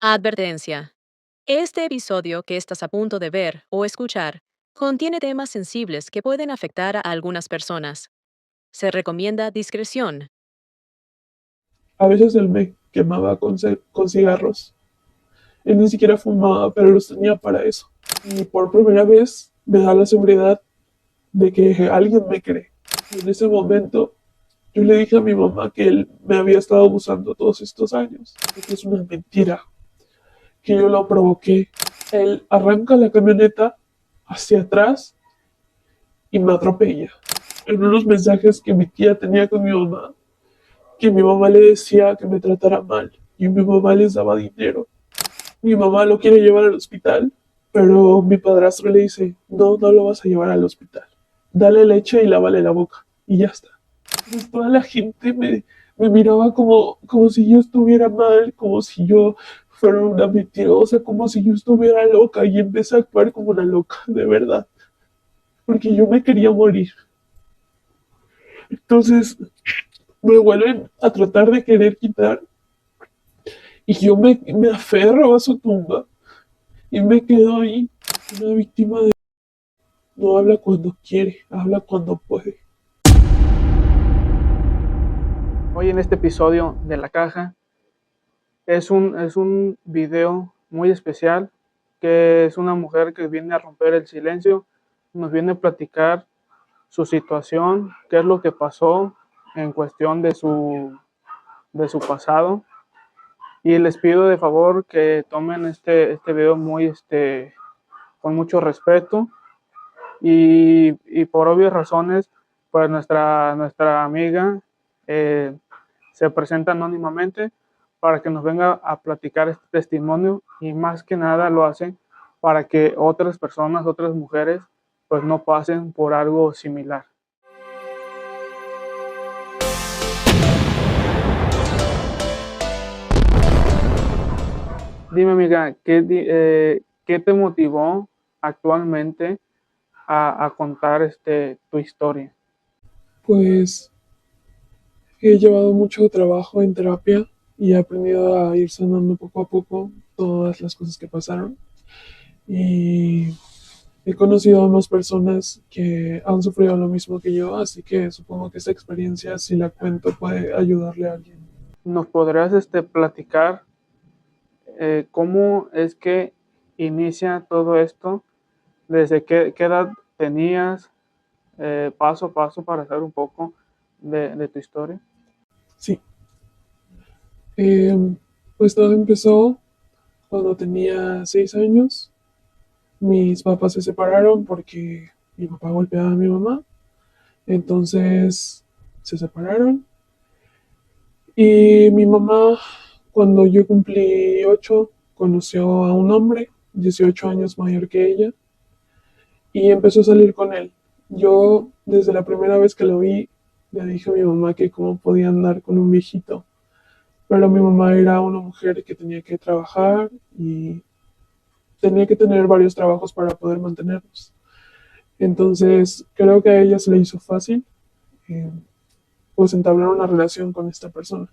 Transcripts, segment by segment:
Advertencia. Este episodio que estás a punto de ver o escuchar contiene temas sensibles que pueden afectar a algunas personas. Se recomienda discreción. A veces él me quemaba con cigarros. Él ni siquiera fumaba, pero los tenía para eso. Y por primera vez me da la seguridad de que alguien me cree. Y en ese momento yo le dije a mi mamá que él me había estado abusando todos estos años. Que es una mentira, que yo lo provoqué. Él arranca la camioneta hacia atrás y me atropella. En unos mensajes que mi tía tenía con que mi mamá le decía que me tratara mal y mi mamá les daba dinero. Mi mamá lo quiere llevar al hospital, pero mi padrastro le dice, no, no lo vas a llevar al hospital. Dale leche y lávale la boca. Y ya está. Pues toda la gente me miraba como si yo estuviera mal, como si yo fuera una mentirosa, como si yo estuviera loca y empecé a actuar como una loca, de verdad. Porque yo me quería morir. Entonces me vuelven a tratar de querer quitar y yo me aferro a su tumba y me quedo ahí, una víctima de... No habla cuando quiere, habla cuando puede. Hoy en este episodio de La Caja es un video muy especial, que es una mujer que viene a romper el silencio, nos viene a platicar su situación, qué es lo que pasó en cuestión de su pasado. Y les pido de favor que tomen este video con mucho respeto y por obvias razones, pues nuestra amiga eh, se presenta anónimamente para que nos venga a platicar este testimonio, y más que nada lo hace para que otras personas, otras mujeres, pues no pasen por algo similar. Dime, amiga, ¿qué te motivó actualmente a contar tu historia? Pues he llevado mucho trabajo en terapia y he aprendido a ir sanando poco a poco todas las cosas que pasaron. Y he conocido a más personas que han sufrido lo mismo que yo, así que supongo que esta experiencia, si la cuento, puede ayudarle a alguien. ¿Nos podrías platicar cómo es que inicia todo esto? ¿Desde qué edad tenías? Paso a paso para saber un poco de tu historia. Sí, eh, pues todo empezó cuando tenía 6 años. Mis papás se separaron porque mi papá golpeaba a mi mamá. Entonces se separaron. Y mi mamá, cuando yo cumplí 8, conoció a un hombre 18 años mayor que ella y empezó a salir con él. Yo, desde la primera vez que lo vi, le dije a mi mamá que cómo podía andar con un viejito. Pero mi mamá era una mujer que tenía que trabajar y tenía que tener varios trabajos para poder mantenernos. Entonces, creo que a ella se le hizo fácil eh, pues entablar una relación con esta persona.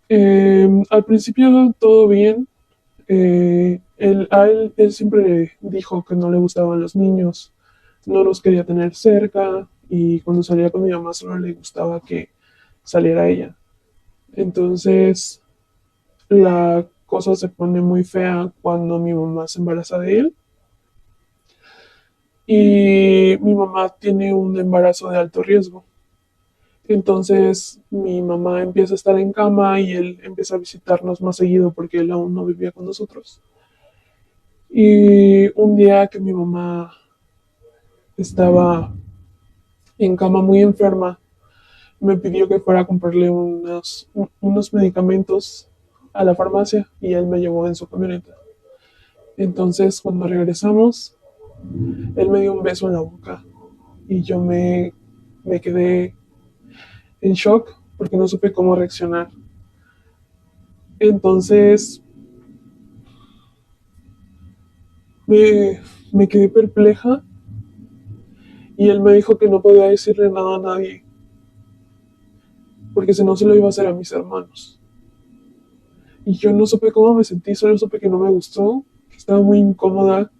Al principio todo bien. Él siempre dijo que no le gustaban los niños, no los quería tener cerca y cuando salía con mi mamá solo le gustaba que saliera ella. Entonces la cosa se pone muy fea cuando mi mamá se embaraza de él y mi mamá tiene un embarazo de alto riesgo. Entonces mi mamá empieza a estar en cama y él empieza a visitarnos más seguido porque él aún no vivía con nosotros. Y un día que mi mamá estaba en cama muy enferma, me pidió que fuera a comprarle unos medicamentos a la farmacia y él me llevó en su camioneta. Entonces cuando regresamos, él me dio un beso en la boca y me quedé en shock porque no supe cómo reaccionar. Entonces me, me quedé perpleja y él me dijo que no podía decirle nada a nadie porque si no se lo iba a hacer a mis hermanos. Y yo no supe cómo me sentí, solo supe que no me gustó, que estaba muy incómoda.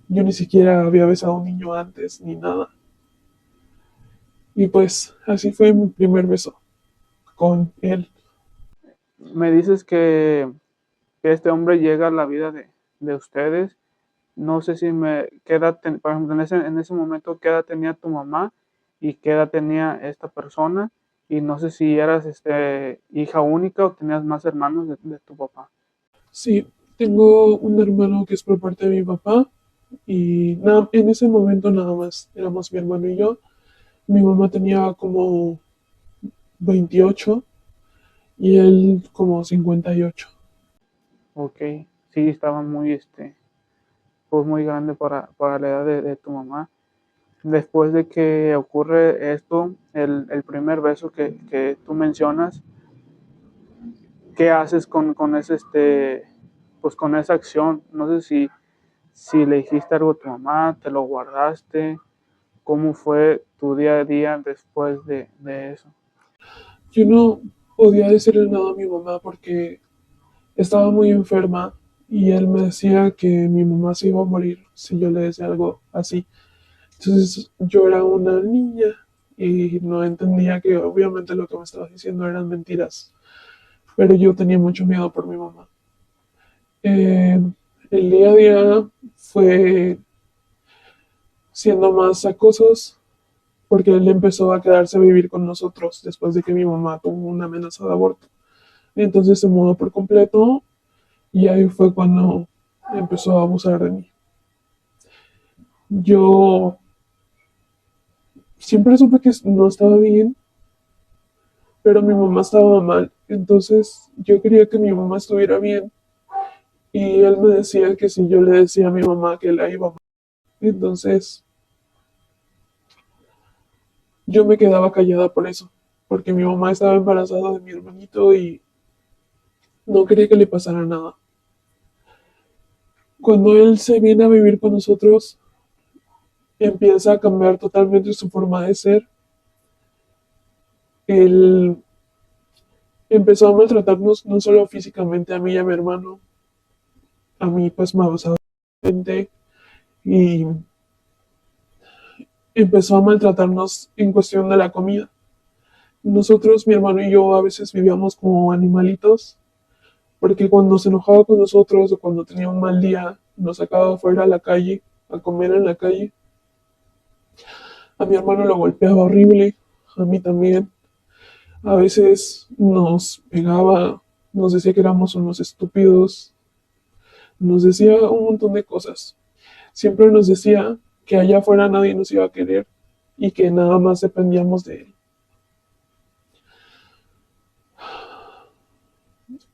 Yo ni siquiera había besado a un niño antes, ni nada. Y pues así fue mi primer beso con él. Me dices que este hombre llega a la vida de ustedes. No sé si qué edad, por ejemplo, en ese momento, qué edad tenía tu mamá y qué edad tenía esta persona. Y no sé si eras hija única o tenías más hermanos de tu papá. Sí, tengo un hermano que es por parte de mi papá y nada, en ese momento nada más éramos mi hermano y yo. Mi mamá tenía como 28 y él como 58. Ok, sí, estaba pues muy grande para la edad de tu mamá. Después de que ocurre esto, el primer beso que tú mencionas, ¿qué haces con ese, pues con esa acción? No sé si le dijiste algo a tu mamá, te lo guardaste, cómo fue tu día a día después de eso. Yo no podía decirle nada a mi mamá porque estaba muy enferma y él me decía que mi mamá se iba a morir si yo le decía algo así. Entonces yo era una niña y no entendía que obviamente lo que me estaba diciendo eran mentiras, pero yo tenía mucho miedo por mi mamá. Eh, el día a día fue siendo más acosos porque él empezó a quedarse a vivir con nosotros después de que mi mamá tuvo una amenaza de aborto. Y entonces se mudó por completo y ahí fue cuando empezó a abusar de mí. Yo siempre supe que no estaba bien, pero mi mamá estaba mal. Entonces yo quería que mi mamá estuviera bien y él me decía que si yo le decía a mi mamá que la iba a matar, entonces yo me quedaba callada por eso, porque mi mamá estaba embarazada de mi hermanito y no quería que le pasara nada. Cuando él se viene a vivir con nosotros, empieza a cambiar totalmente su forma de ser. Él empezó a maltratarnos no solo físicamente a mí y a mi hermano, a mí pues me abusaba y empezó a maltratarnos en cuestión de la comida. Nosotros, mi hermano y yo, a veces vivíamos como animalitos, porque cuando se enojaba con nosotros o cuando tenía un mal día, nos sacaba afuera a la calle, a comer en la calle. A mi hermano lo golpeaba horrible, a mí también. A veces nos pegaba, nos decía que éramos unos estúpidos, nos decía un montón de cosas. Siempre nos decía que allá afuera nadie nos iba a querer y que nada más dependíamos de él.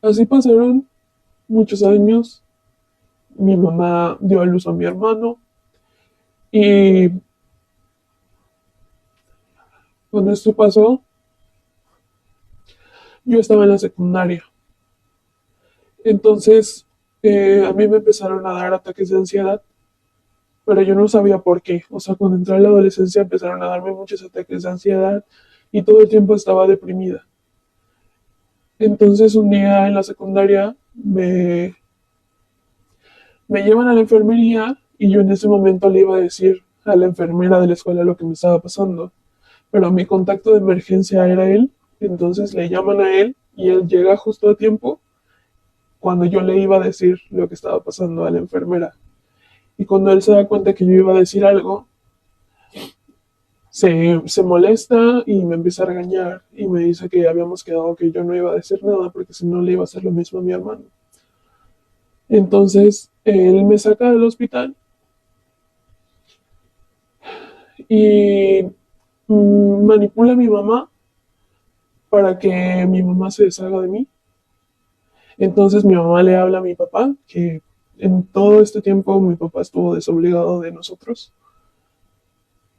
Así pasaron muchos años. Mi mamá dio a luz a mi hermano y cuando esto pasó, yo estaba en la secundaria. Entonces, a mí me empezaron a dar ataques de ansiedad, pero yo no sabía por qué. O sea, cuando entré a la adolescencia empezaron a darme muchos ataques de ansiedad y todo el tiempo estaba deprimida. Entonces, un día en la secundaria me llevan a la enfermería y yo en ese momento le iba a decir a la enfermera de la escuela lo que me estaba pasando. Pero mi contacto de emergencia era él, entonces le llaman a él y él llega justo a tiempo cuando yo le iba a decir lo que estaba pasando a la enfermera. Y cuando él se da cuenta que yo iba a decir algo, se molesta y me empieza a regañar y me dice que habíamos quedado que yo no iba a decir nada porque si no le iba a hacer lo mismo a mi hermano. Entonces él me saca del hospital y manipula a mi mamá para que mi mamá se deshaga de mí. Entonces mi mamá le habla a mi papá, que en todo este tiempo mi papá estuvo desobligado de nosotros.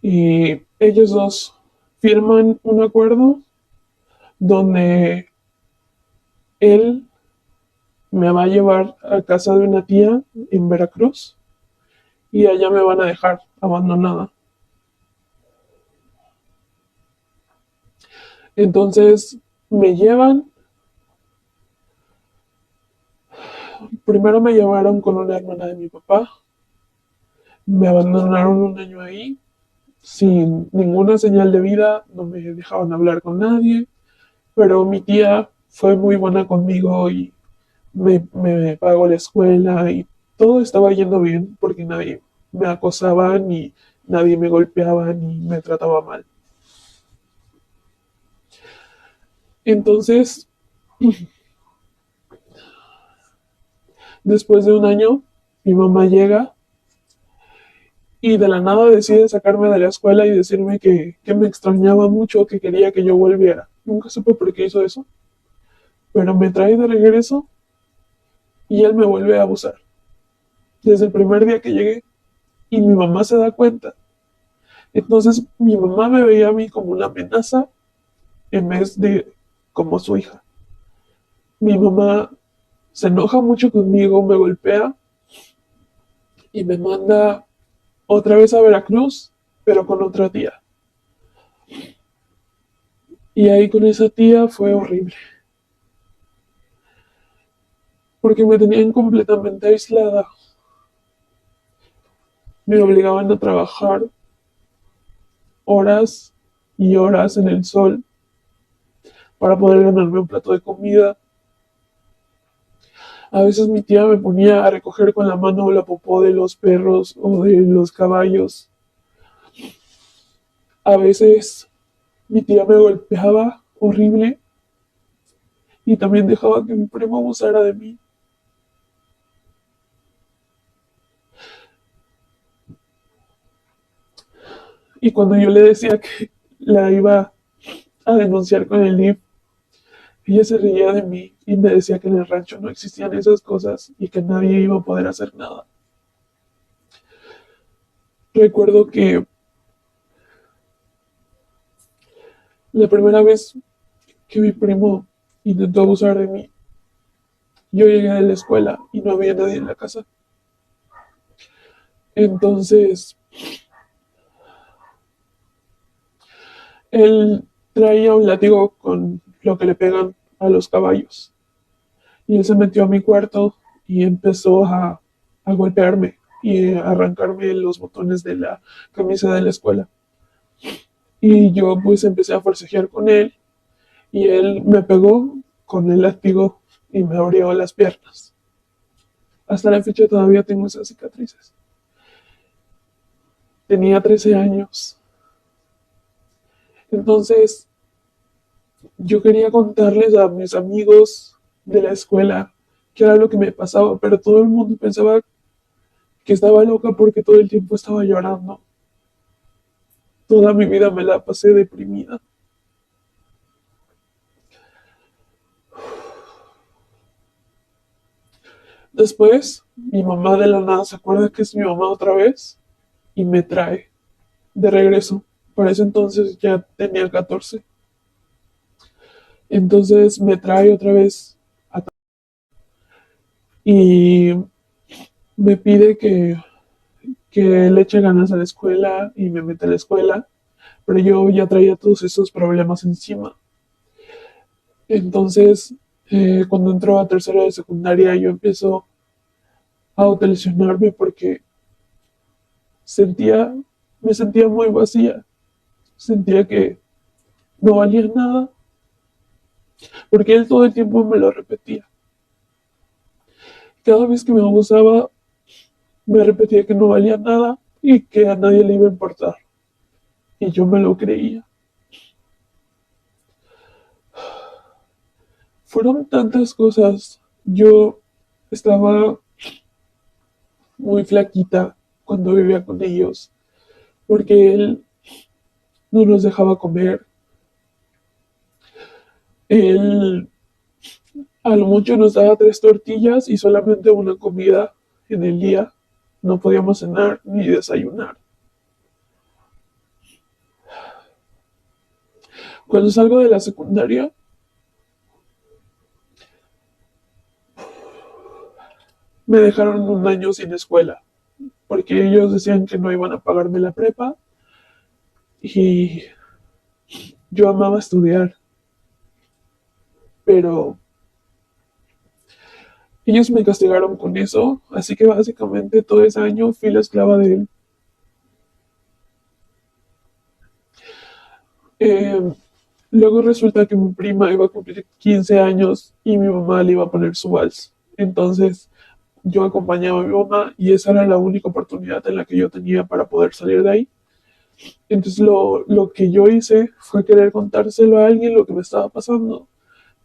Y ellos dos firman un acuerdo donde él me va a llevar a casa de una tía en Veracruz y allá me van a dejar abandonada. Entonces me llevan Primero me llevaron con una hermana de mi papá, me abandonaron un año ahí, sin ninguna señal de vida, no me dejaban hablar con nadie, pero mi tía fue muy buena conmigo y me pagó la escuela y todo estaba yendo bien porque nadie me acosaba ni nadie me golpeaba ni me trataba mal. Entonces, después de un año, mi mamá llega y de la nada decide sacarme de la escuela y decirme que me extrañaba mucho, que quería que yo volviera. Nunca supe por qué hizo eso, pero me trae de regreso y él me vuelve a abusar. Desde el primer día que llegué y mi mamá se da cuenta. Entonces mi mamá me veía a mí como una amenaza en vez de como su hija. Mi mamá se enoja mucho conmigo, me golpea y me manda otra vez a Veracruz, pero con otra tía. Y ahí con esa tía fue horrible, porque me tenían completamente aislada. Me obligaban a trabajar horas y horas en el sol para poder ganarme un plato de comida. A veces mi tía me ponía a recoger con la mano la popó de los perros o de los caballos. A veces mi tía me golpeaba horrible y también dejaba que mi primo abusara de mí. Y cuando yo le decía que la iba a denunciar con el DIF, ella se reía de mí y me decía que en el rancho no existían esas cosas y que nadie iba a poder hacer nada. Recuerdo que la primera vez que mi primo intentó abusar de mí, yo llegué de la escuela y no había nadie en la casa. Entonces, él traía un látigo con lo que le pegan a los caballos. Y él se metió a mi cuarto y empezó a golpearme y a arrancarme los botones de la camisa de la escuela. Y yo pues empecé a forcejear con él y él me pegó con el látigo y me abrió las piernas. Hasta la fecha todavía tengo esas cicatrices. Tenía 13 años. Entonces yo quería contarles a mis amigos de la escuela qué era lo que me pasaba, pero todo el mundo pensaba que estaba loca porque todo el tiempo estaba llorando. Toda mi vida me la pasé deprimida. Después, mi mamá de la nada se acuerda que es mi mamá otra vez y me trae de regreso. Para ese entonces ya tenía 14. Entonces me trae otra vez y me pide que le eche ganas a la escuela y me mete a la escuela, pero yo ya traía todos esos problemas encima. Entonces, cuando entró a tercera de secundaria, yo empiezo a autolesionarme porque sentía, me sentía muy vacía, sentía que no valía nada, porque él todo el tiempo me lo repetía. Cada vez que me abusaba, me repetía que no valía nada y que a nadie le iba a importar. Y yo me lo creía. Fueron tantas cosas. Yo estaba muy flaquita cuando vivía con ellos, porque él no nos dejaba comer. Él a lo mucho nos daba 3 tortillas y solamente una comida en el día. No podíamos cenar ni desayunar. Cuando salgo de la secundaria, me dejaron un año sin escuela, porque ellos decían que no iban a pagarme la prepa y yo amaba estudiar, pero Ellos me castigaron con eso, así que básicamente todo ese año fui la esclava de él. Eh, Luego resulta que mi prima iba a cumplir 15 años y mi mamá le iba a poner su vals. Entonces yo acompañaba a mi mamá y esa era la única oportunidad en la que yo tenía para poder salir de ahí. Entonces lo que yo hice fue querer contárselo a alguien lo que me estaba pasando,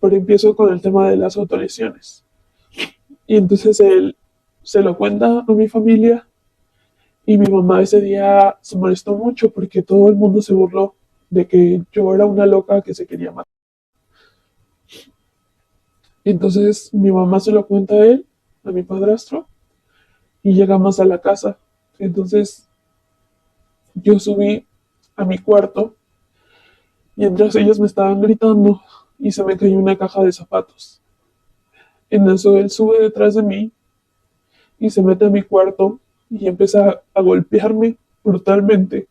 pero empiezo con el tema de las autolesiones. Y entonces él se lo cuenta a mi familia y mi mamá ese día se molestó mucho porque todo el mundo se burló de que yo era una loca que se quería matar. Entonces mi mamá se lo cuenta a él, a mi padrastro, y llegamos a la casa. Entonces yo subí a mi cuarto mientras ellos me estaban gritando y se me cayó una caja de zapatos. En eso él sube detrás de mí y se mete a mi cuarto y empieza a golpearme brutalmente.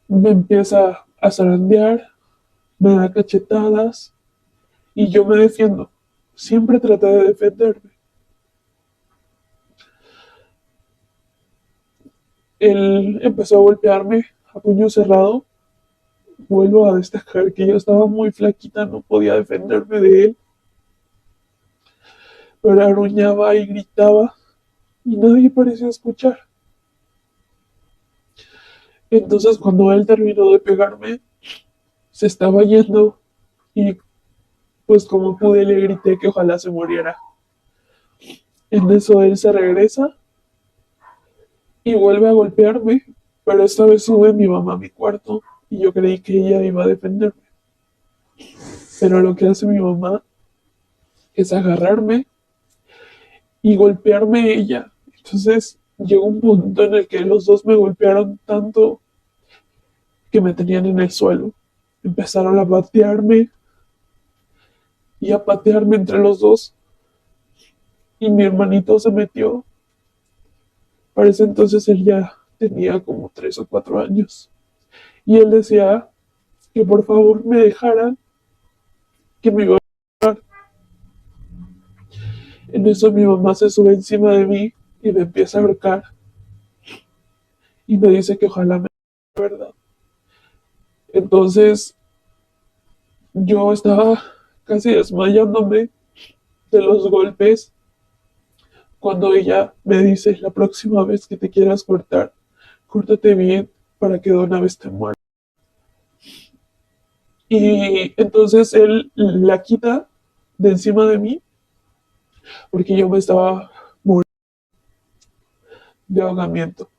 Me empieza a zarandear, me da cachetadas y yo me defiendo. Siempre traté de defenderme. Él empezó a golpearme a puño cerrado. Vuelvo a destacar que yo estaba muy flaquita, no podía defenderme de él, pero aruñaba y gritaba y nadie parecía escuchar. Entonces cuando él terminó de pegarme, se estaba yendo y pues como pude le grité que ojalá se muriera. En eso él se regresa y vuelve a golpearme, pero esta vez sube mi mamá a mi cuarto y yo creí que ella iba a defenderme. Pero lo que hace mi mamá es agarrarme y golpearme ella. Entonces llegó un punto en el que los dos me golpearon tanto que me tenían en el suelo. Empezaron a patearme y a patearme entre los dos y mi hermanito se metió. Para ese entonces él ya tenía como 3 o 4 años y él decía que por favor me dejaran, que me iba a dejar. En eso mi mamá se sube encima de mí y me empieza a ahorcar y me dice que ojalá me diga la verdad. Entonces yo estaba casi desmayándome de los golpes cuando ella me dice la próxima vez que te quieras cortar, córtate bien para que de una vez te mueras. Y entonces él la quita de encima de mí porque yo me estaba muriendo de ahogamiento.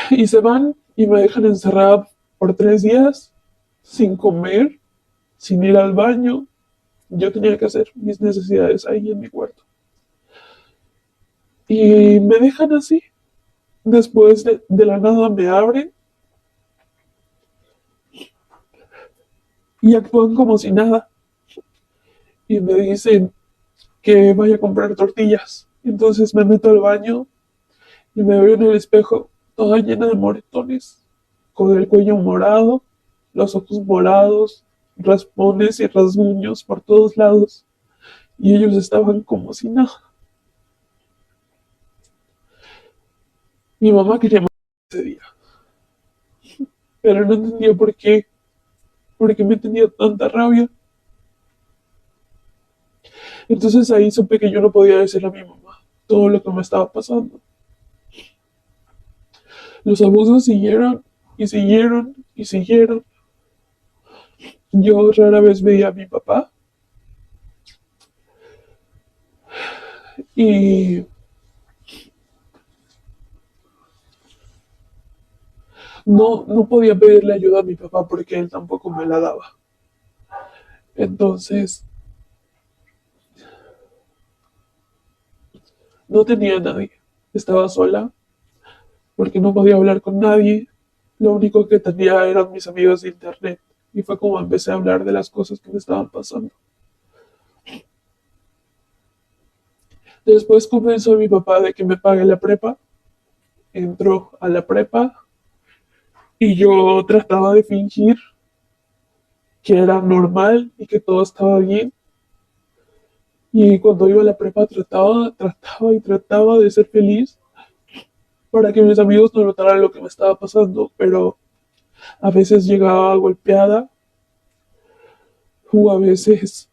Y se van y me dejan encerrada por 3 días sin comer, sin ir al baño. Yo tenía que hacer mis necesidades ahí en mi cuarto. Y me dejan así. Después de la nada me abren y actúan como si nada. Y me dicen que vaya a comprar tortillas. Entonces me meto al baño y me veo en el espejo toda llena de moretones, con el cuello morado, los ojos morados, raspones y rasguños por todos lados. Y ellos estaban como si nada. Mi mamá quería morir ese día, pero no entendía por qué me tenía tanta rabia. Entonces ahí supe que yo no podía decirle a mi mamá todo lo que me estaba pasando. Los abusos siguieron y siguieron y siguieron. Yo rara vez veía a mi papá y no podía pedirle ayuda a mi papá porque él tampoco me la daba. Entonces no tenía a nadie. Estaba sola porque no podía hablar con nadie. Lo único que tenía eran mis amigos de internet. Y fue como empecé a hablar de las cosas que me estaban pasando. Después convenció a mi papá de que me pague la prepa. Entró a la prepa y yo trataba de fingir que era normal y que todo estaba bien. Y cuando iba a la prepa trataba de ser feliz para que mis amigos no notaran lo que me estaba pasando, pero a veces llegaba golpeada o a veces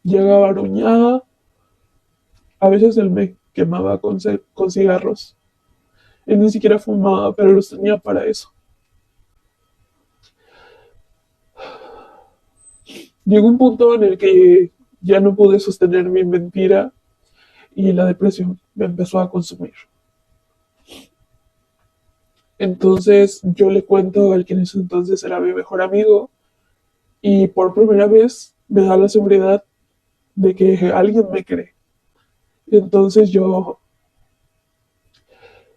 llegaba aruñada, a veces él me quemaba con cigarros. Él ni siquiera fumaba, pero los tenía para eso. Llegó un punto en el que ya no pude sostener mi mentira y la depresión me empezó a consumir. Entonces yo le cuento al que en ese entonces era mi mejor amigo y por primera vez me da la seguridad de que alguien me cree. Entonces yo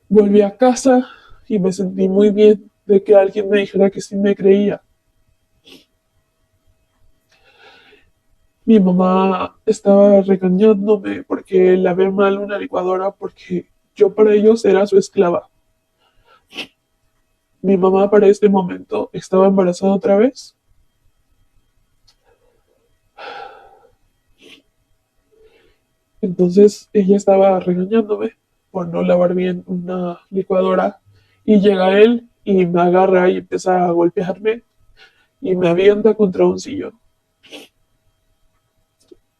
volví a casa y me sentí muy bien de que alguien me dijera que sí me creía. Mi mamá estaba regañándome porque lavé mal una licuadora porque yo para ellos era su esclava. Mi mamá para este momento estaba embarazada otra vez. Entonces ella estaba regañándome por no lavar bien una licuadora y llega él y me agarra y empieza a golpearme y me avienta contra un sillón.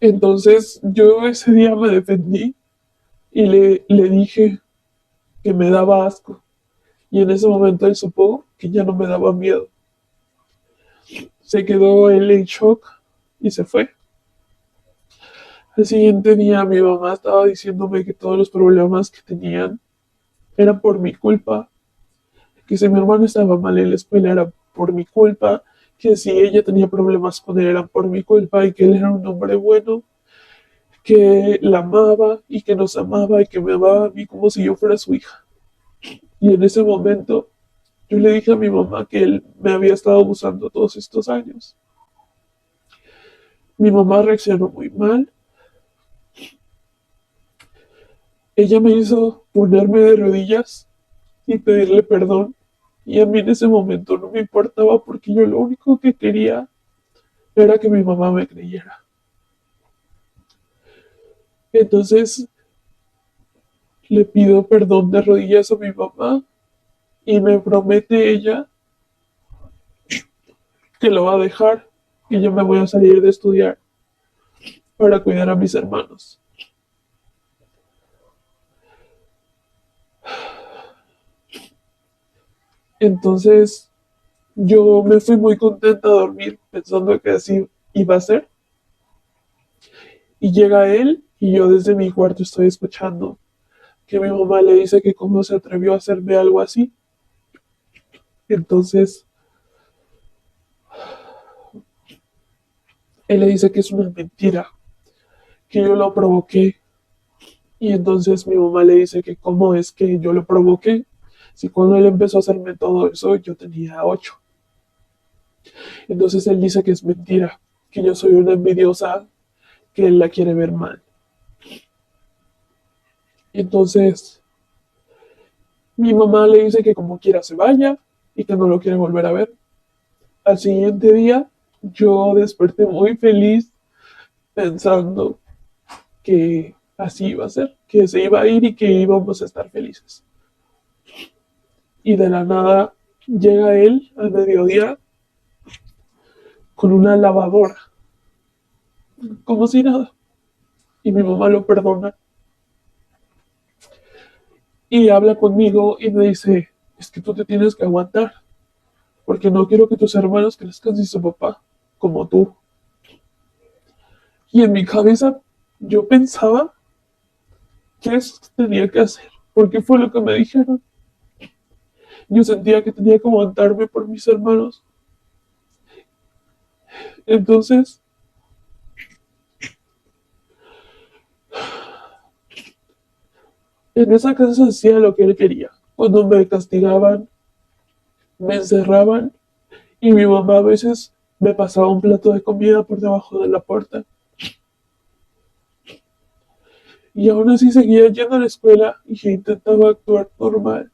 Entonces yo ese día me defendí y le dije que me daba asco. Y en ese momento él supo que ya no me daba miedo. Se quedó él en shock y se fue. Al siguiente día mi mamá estaba diciéndome que todos los problemas que tenían eran por mi culpa, que si mi hermano estaba mal en la escuela era por mi culpa, que si ella tenía problemas con él eran por mi culpa y que él era un hombre bueno, que la amaba y que nos amaba y que me amaba a mí como si yo fuera su hija. Y en ese momento yo le dije a mi mamá que él me había estado abusando todos estos años. Mi mamá reaccionó muy mal. Ella me hizo ponerme de rodillas y pedirle perdón. Y a mí en ese momento no me importaba porque yo lo único que quería era que mi mamá me creyera. Entonces le pido perdón de rodillas a mi mamá y me promete ella que lo va a dejar y yo me voy a salir de estudiar para cuidar a mis hermanos. Entonces yo me fui muy contenta a dormir pensando que así iba a ser. Y llega él y yo desde mi cuarto estoy escuchando que mi mamá le dice que cómo se atrevió a hacerme algo así. Entonces él le dice que es una mentira, que yo lo provoqué. Y entonces mi mamá le dice que cómo es que yo lo provoqué. Si cuando él empezó a hacerme todo eso yo tenía 8. Entonces él dice que es mentira, que yo soy una envidiosa, que él la quiere ver mal. Entonces mi mamá le dice que como quiera se vaya y que no lo quiere volver a ver. Al siguiente día yo desperté muy feliz pensando que así iba a ser, que se iba a ir y que íbamos a estar felices. Y de la nada llega él al mediodía con una lavadora, como si nada. Y mi mamá lo perdona y habla conmigo y me dice, es que tú te tienes que aguantar, porque no quiero que tus hermanos crezcan sin su papá, como tú. Y en mi cabeza yo pensaba que eso tenía que hacer, porque fue lo que me dijeron. Yo sentía que tenía que aguantarme por mis hermanos. Entonces, en esa casa hacía lo que él quería. Cuando me castigaban, me encerraban y mi mamá a veces me pasaba un plato de comida por debajo de la puerta. Y aún así seguía yendo a la escuela y intentaba actuar normal.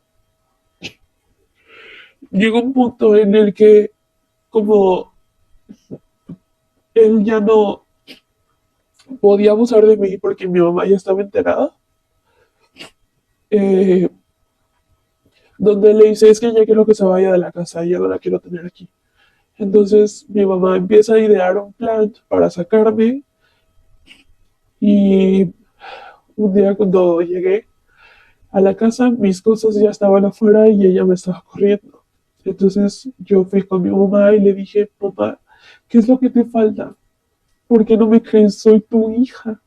Llegó un punto en el que, como él ya no podía abusar de mí porque mi mamá ya estaba enterada. Eh, donde le dice, es que ya quiero que se vaya de la casa, ya no la quiero tener aquí. Entonces mi mamá empieza a idear un plan para sacarme y un día cuando llegué a la casa, mis cosas ya estaban afuera y ella me estaba corriendo. Entonces yo fui con mi mamá y le dije, mamá, ¿qué es lo que te falta? ¿Por qué no me crees? Soy tu hija.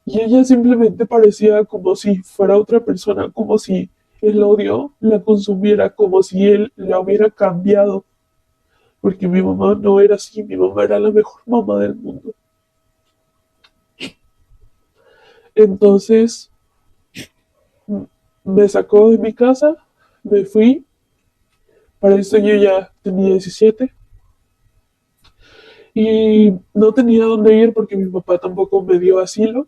Y ella simplemente parecía como si fuera otra persona, como si el odio la consumiera, como si él la hubiera cambiado. Porque mi mamá no era así, mi mamá era la mejor mamá del mundo. Entonces me sacó de mi casa, me fui, para eso yo ya tenía 17 y no tenía dónde ir porque mi papá tampoco me dio asilo.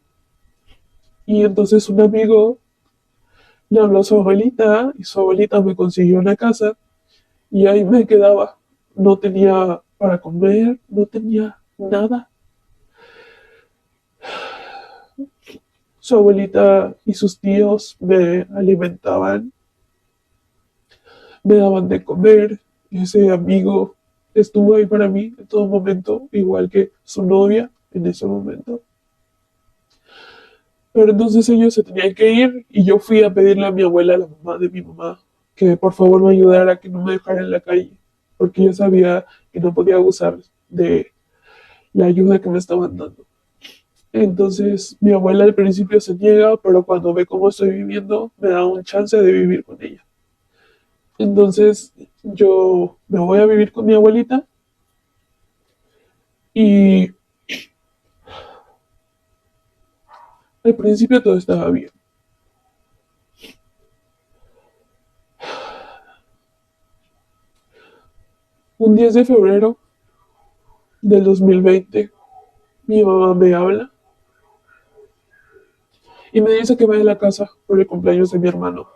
Y entonces un amigo le habló a su abuelita y su abuelita me consiguió una casa y ahí me quedaba. No tenía para comer, no tenía nada. Su abuelita y sus tíos me alimentaban, me daban de comer. Ese amigo estuvo ahí para mí en todo momento, igual que su novia en ese momento. Pero entonces ellos se tenían que ir y yo fui a pedirle a mi abuela, a la mamá de mi mamá, que por favor me ayudara, que no me dejara en la calle, porque yo sabía que no podía abusar de la ayuda que me estaban dando. Entonces mi abuela al principio se niega, pero cuando ve cómo estoy viviendo, me da un chance de vivir con ella. Entonces yo me voy a vivir con mi abuelita y al principio todo estaba bien. Un 10 de febrero del 2020, mi mamá me habla y me dice que vaya a la casa por el cumpleaños de mi hermano,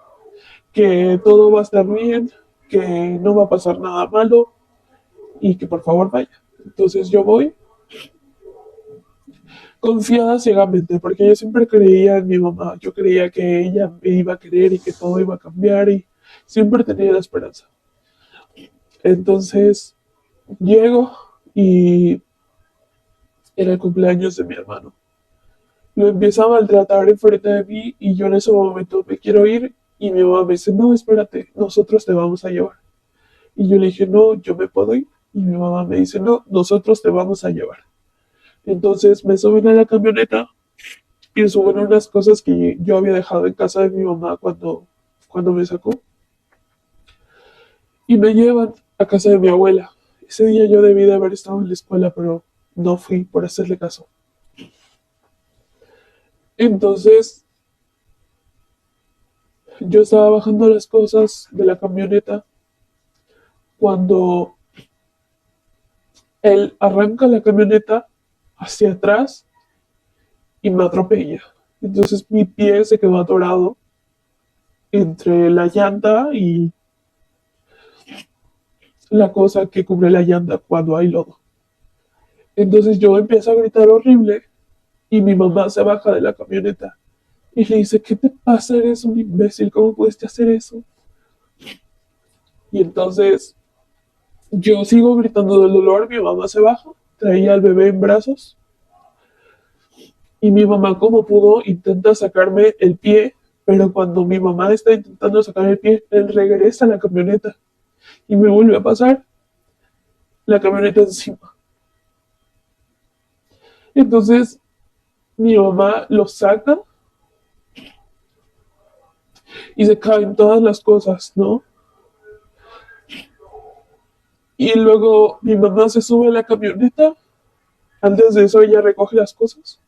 que todo va a estar bien, que no va a pasar nada malo y que por favor vaya. Entonces yo voy confiada ciegamente, porque yo siempre creía en mi mamá, yo creía que ella me iba a querer y que todo iba a cambiar y siempre tenía la esperanza. Entonces llego y era el cumpleaños de mi hermano. Lo empieza a maltratar enfrente de mí y yo en ese momento me quiero ir y mi mamá me dice, no, espérate, nosotros te vamos a llevar. Y yo le dije, no, yo me puedo ir. Y mi mamá me dice, no, nosotros te vamos a llevar. Entonces me suben a la camioneta y suben unas cosas que yo había dejado en casa de mi mamá cuando me sacó. Y me llevan a casa de mi abuela. Ese día yo debí de haber estado en la escuela, pero no fui por hacerle caso. Entonces yo estaba bajando las cosas de la camioneta cuando él arranca la camioneta hacia atrás y me atropella. Entonces mi pie se quedó atorado entre la llanta y la cosa que cubre la llanta cuando hay lodo. Entonces yo empiezo a gritar horrible y mi mamá se baja de la camioneta y le dice, ¿qué te pasa? Eres un imbécil, ¿cómo pudiste hacer eso? Y entonces yo sigo gritando del dolor, mi mamá se baja, traía al bebé en brazos y mi mamá como pudo intenta sacarme el pie, pero cuando mi mamá está intentando sacar el pie, él regresa a la camioneta y me vuelve a pasar la camioneta encima. Entonces mi mamá lo saca y se caen todas las cosas, ¿no? Y luego mi mamá se sube a la camioneta. Antes de eso ella recoge las cosas,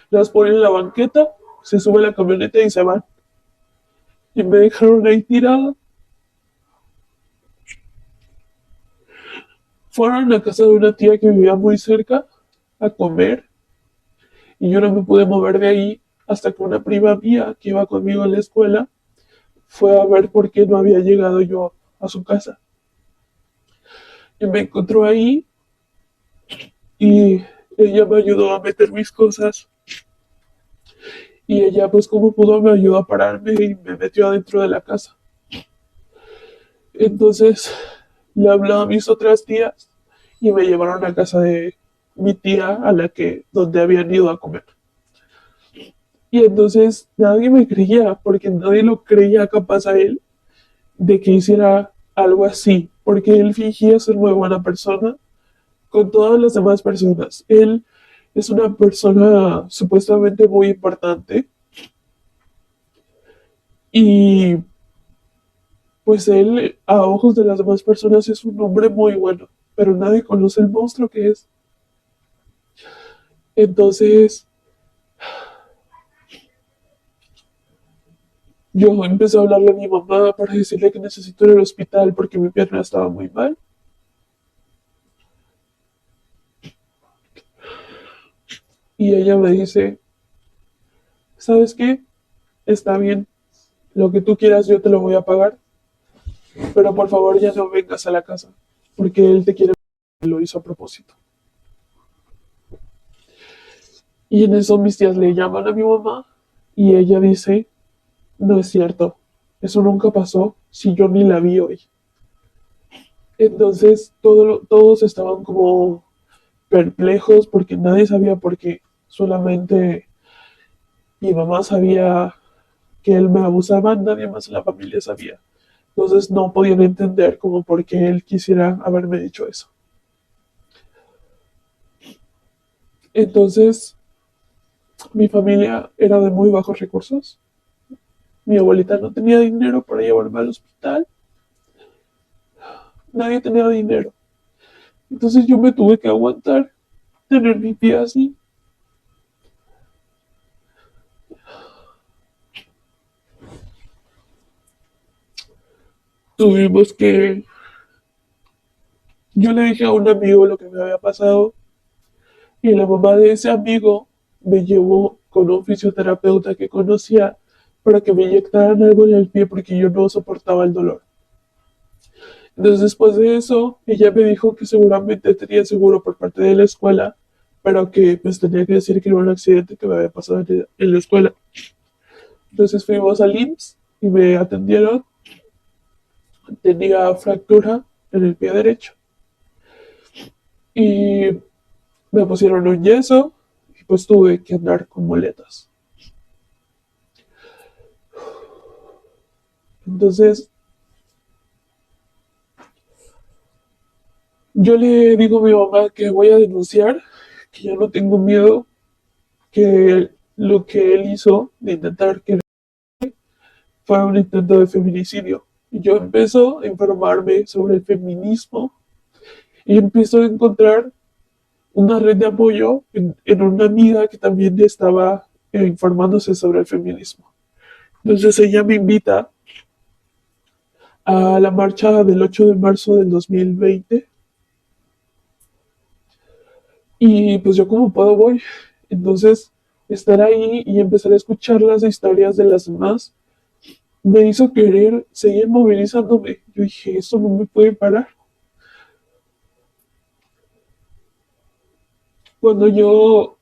las pone en la banqueta, se sube a la camioneta y se van. Y me dejaron ahí tirada. Fueron a casa de una tía que vivía muy cerca a comer y yo no me pude mover de ahí hasta que una prima mía que iba conmigo en la escuela fue a ver por qué no había llegado yo a su casa. Y me encontró ahí y ella me ayudó a meter mis cosas y ella pues como pudo me ayudó a pararme y me metió adentro de la casa. Entonces le hablé a mis otras tías y me llevaron a casa de mi tía a la que donde habían ido a comer. Y entonces nadie me creía porque nadie lo creía capaz a él de que hiciera algo así, porque él fingía ser muy buena persona con todas las demás personas. Él es una persona supuestamente muy importante y pues él a ojos de las demás personas es un hombre muy bueno, pero nadie conoce el monstruo que es. Entonces yo empecé a hablarle a mi mamá para decirle que necesito ir al hospital porque mi pierna estaba muy mal. Y ella me dice, ¿sabes qué? Está bien, lo que tú quieras yo te lo voy a pagar, pero por favor ya no vengas a la casa, porque él te quiere y lo hizo a propósito. Y en eso mis tías le llaman a mi mamá y ella dice, no es cierto, eso nunca pasó si yo ni la vi hoy. Entonces todos estaban como perplejos porque nadie sabía por qué, solamente mi mamá sabía que él me abusaba, nadie más en la familia sabía. Entonces no podían entender como por qué él quisiera haberme dicho eso. Entonces mi familia era de muy bajos recursos. Mi abuelita no tenía dinero para llevarme al hospital. Nadie tenía dinero. Entonces yo me tuve que aguantar tener mi pie así. Tuvimos que... Yo le dije a un amigo lo que me había pasado y la mamá de ese amigo me llevó con un fisioterapeuta que conocía para que me inyectaran algo en el pie porque yo no soportaba el dolor. Entonces después de eso, ella me dijo que seguramente tenía seguro por parte de la escuela, pero que pues tenía que decir que era un accidente que me había pasado en la escuela. Entonces fuimos al IMSS y me atendieron. Tenía fractura en el pie derecho y me pusieron un yeso y pues tuve que andar con muletas. Entonces yo le digo a mi mamá que voy a denunciar, que ya no tengo miedo, que lo que él hizo de intentar que fue un intento de feminicidio. Y yo empiezo a informarme sobre el feminismo y empiezo a encontrar una red de apoyo en una amiga que también estaba informándose sobre el feminismo. Entonces ella me invita a la marcha del 8 de marzo del 2020 y pues yo como puedo voy. Entonces estar ahí y empezar a escuchar las historias de las demás me hizo querer seguir movilizándome. Yo dije, eso no me puede parar. Cuando yo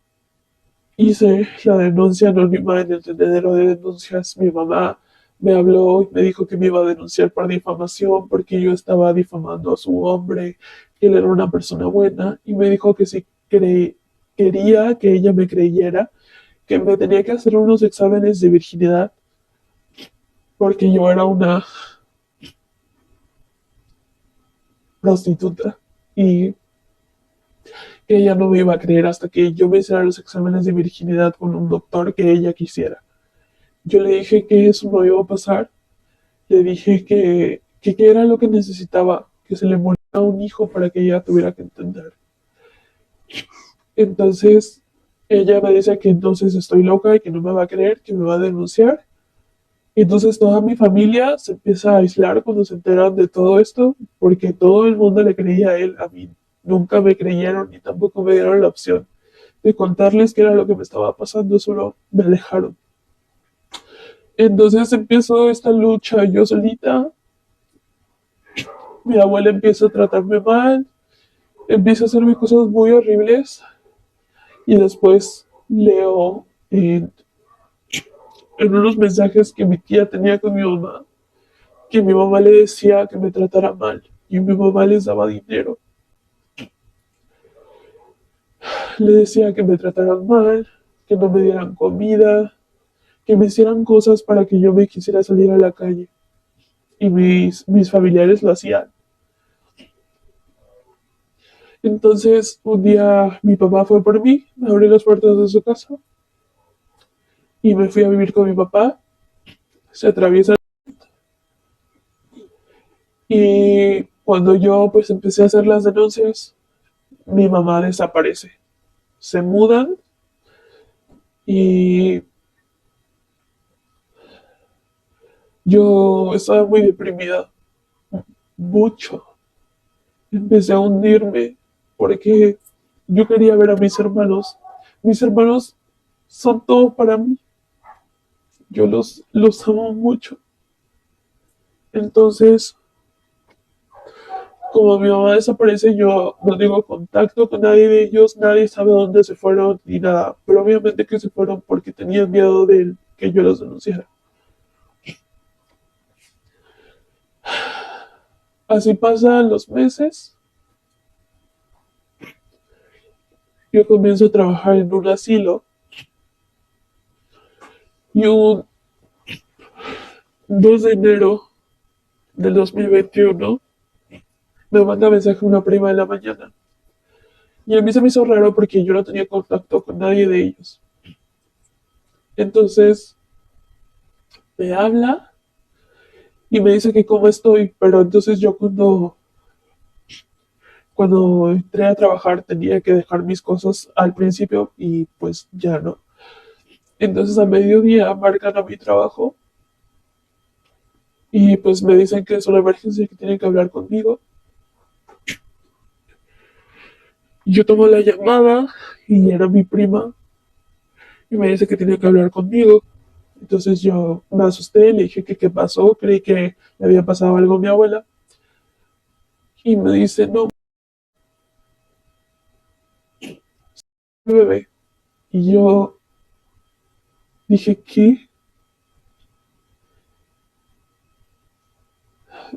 hice la denuncia anónima en el tendedero de denuncias, mi mamá me habló y me dijo que me iba a denunciar por difamación porque yo estaba difamando a su hombre, que él era una persona buena, y me dijo que si quería que ella me creyera, que me tenía que hacer unos exámenes de virginidad porque yo era una prostituta y que ella no me iba a creer hasta que yo me hiciera los exámenes de virginidad con un doctor que ella quisiera. Yo le dije que eso no iba a pasar, le dije que era lo que necesitaba, que se le moría un hijo para que ella tuviera que entender. Entonces ella me dice que entonces estoy loca y que no me va a creer, que me va a denunciar. Entonces toda mi familia se empieza a aislar cuando se enteran de todo esto, porque todo el mundo le creía a él, a mí. Nunca me creyeron ni tampoco me dieron la opción de contarles qué era lo que me estaba pasando, solo me alejaron. Entonces empiezo esta lucha yo solita, mi abuela empieza a tratarme mal, empieza a hacerme cosas muy horribles Y después leo en unos mensajes que mi tía tenía con mi mamá, que mi mamá le decía que me tratara mal y mi mamá les daba dinero. Le decía que me trataran mal, que no me dieran comida, que me hicieran cosas para que yo me quisiera salir a la calle. Y mis familiares lo hacían. Entonces, un día mi papá fue por mí, me abrió las puertas de su casa y me fui a vivir con mi papá. Se atraviesa y cuando yo pues empecé a hacer las denuncias, mi mamá desaparece. Se mudan y yo estaba muy deprimida, mucho. Empecé a hundirme porque yo quería ver a mis hermanos. Mis hermanos son todo para mí. Yo los amo mucho. Entonces, como mi mamá desaparece, yo no tengo contacto con nadie de ellos, nadie sabe dónde se fueron ni nada. Pero obviamente que se fueron porque tenían miedo de que yo los denunciara. Así pasan los meses. Yo comienzo a trabajar en un asilo y un 2 de enero del 2021 me manda mensaje una prima en la mañana. Y a mí se me hizo raro porque yo no tenía contacto con nadie de ellos. Entonces me habla y me dice que cómo estoy, pero entonces yo cuando entré a trabajar tenía que dejar mis cosas al principio y pues ya no. Entonces a mediodía marcan a mi trabajo y pues me dicen que es una emergencia y que tienen que hablar conmigo. Y yo tomo la llamada y era mi prima y me dice que tenía que hablar conmigo. Entonces yo me asusté, le dije que qué pasó, creí que le había pasado algo a mi abuela. Y me dice, no, bebé. Y yo dije, ¿qué?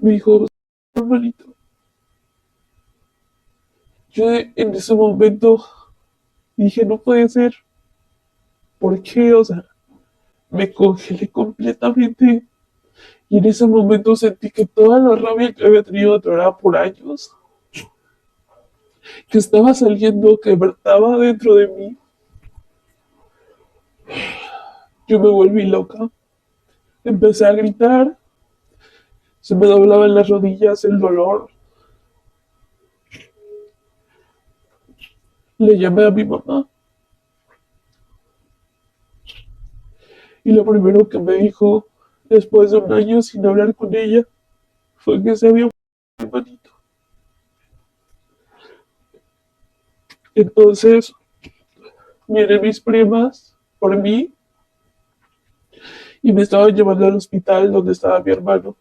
Me dijo, hermanito. Yo en ese momento dije, no puede ser. ¿Por qué? O sea, me congelé completamente. Y en ese momento sentí que toda la rabia que había tenido atorada por años, que estaba saliendo, que brotaba dentro de mí, yo me volví loca. Empecé a gritar, se me doblaban las rodillas, el dolor. Le llamé a mi mamá y lo primero que me dijo, después de un año sin hablar con ella, fue que se había muerto mi hermanito. Entonces vienen mis primas por mí y me estaban llevando al hospital donde estaba mi hermano.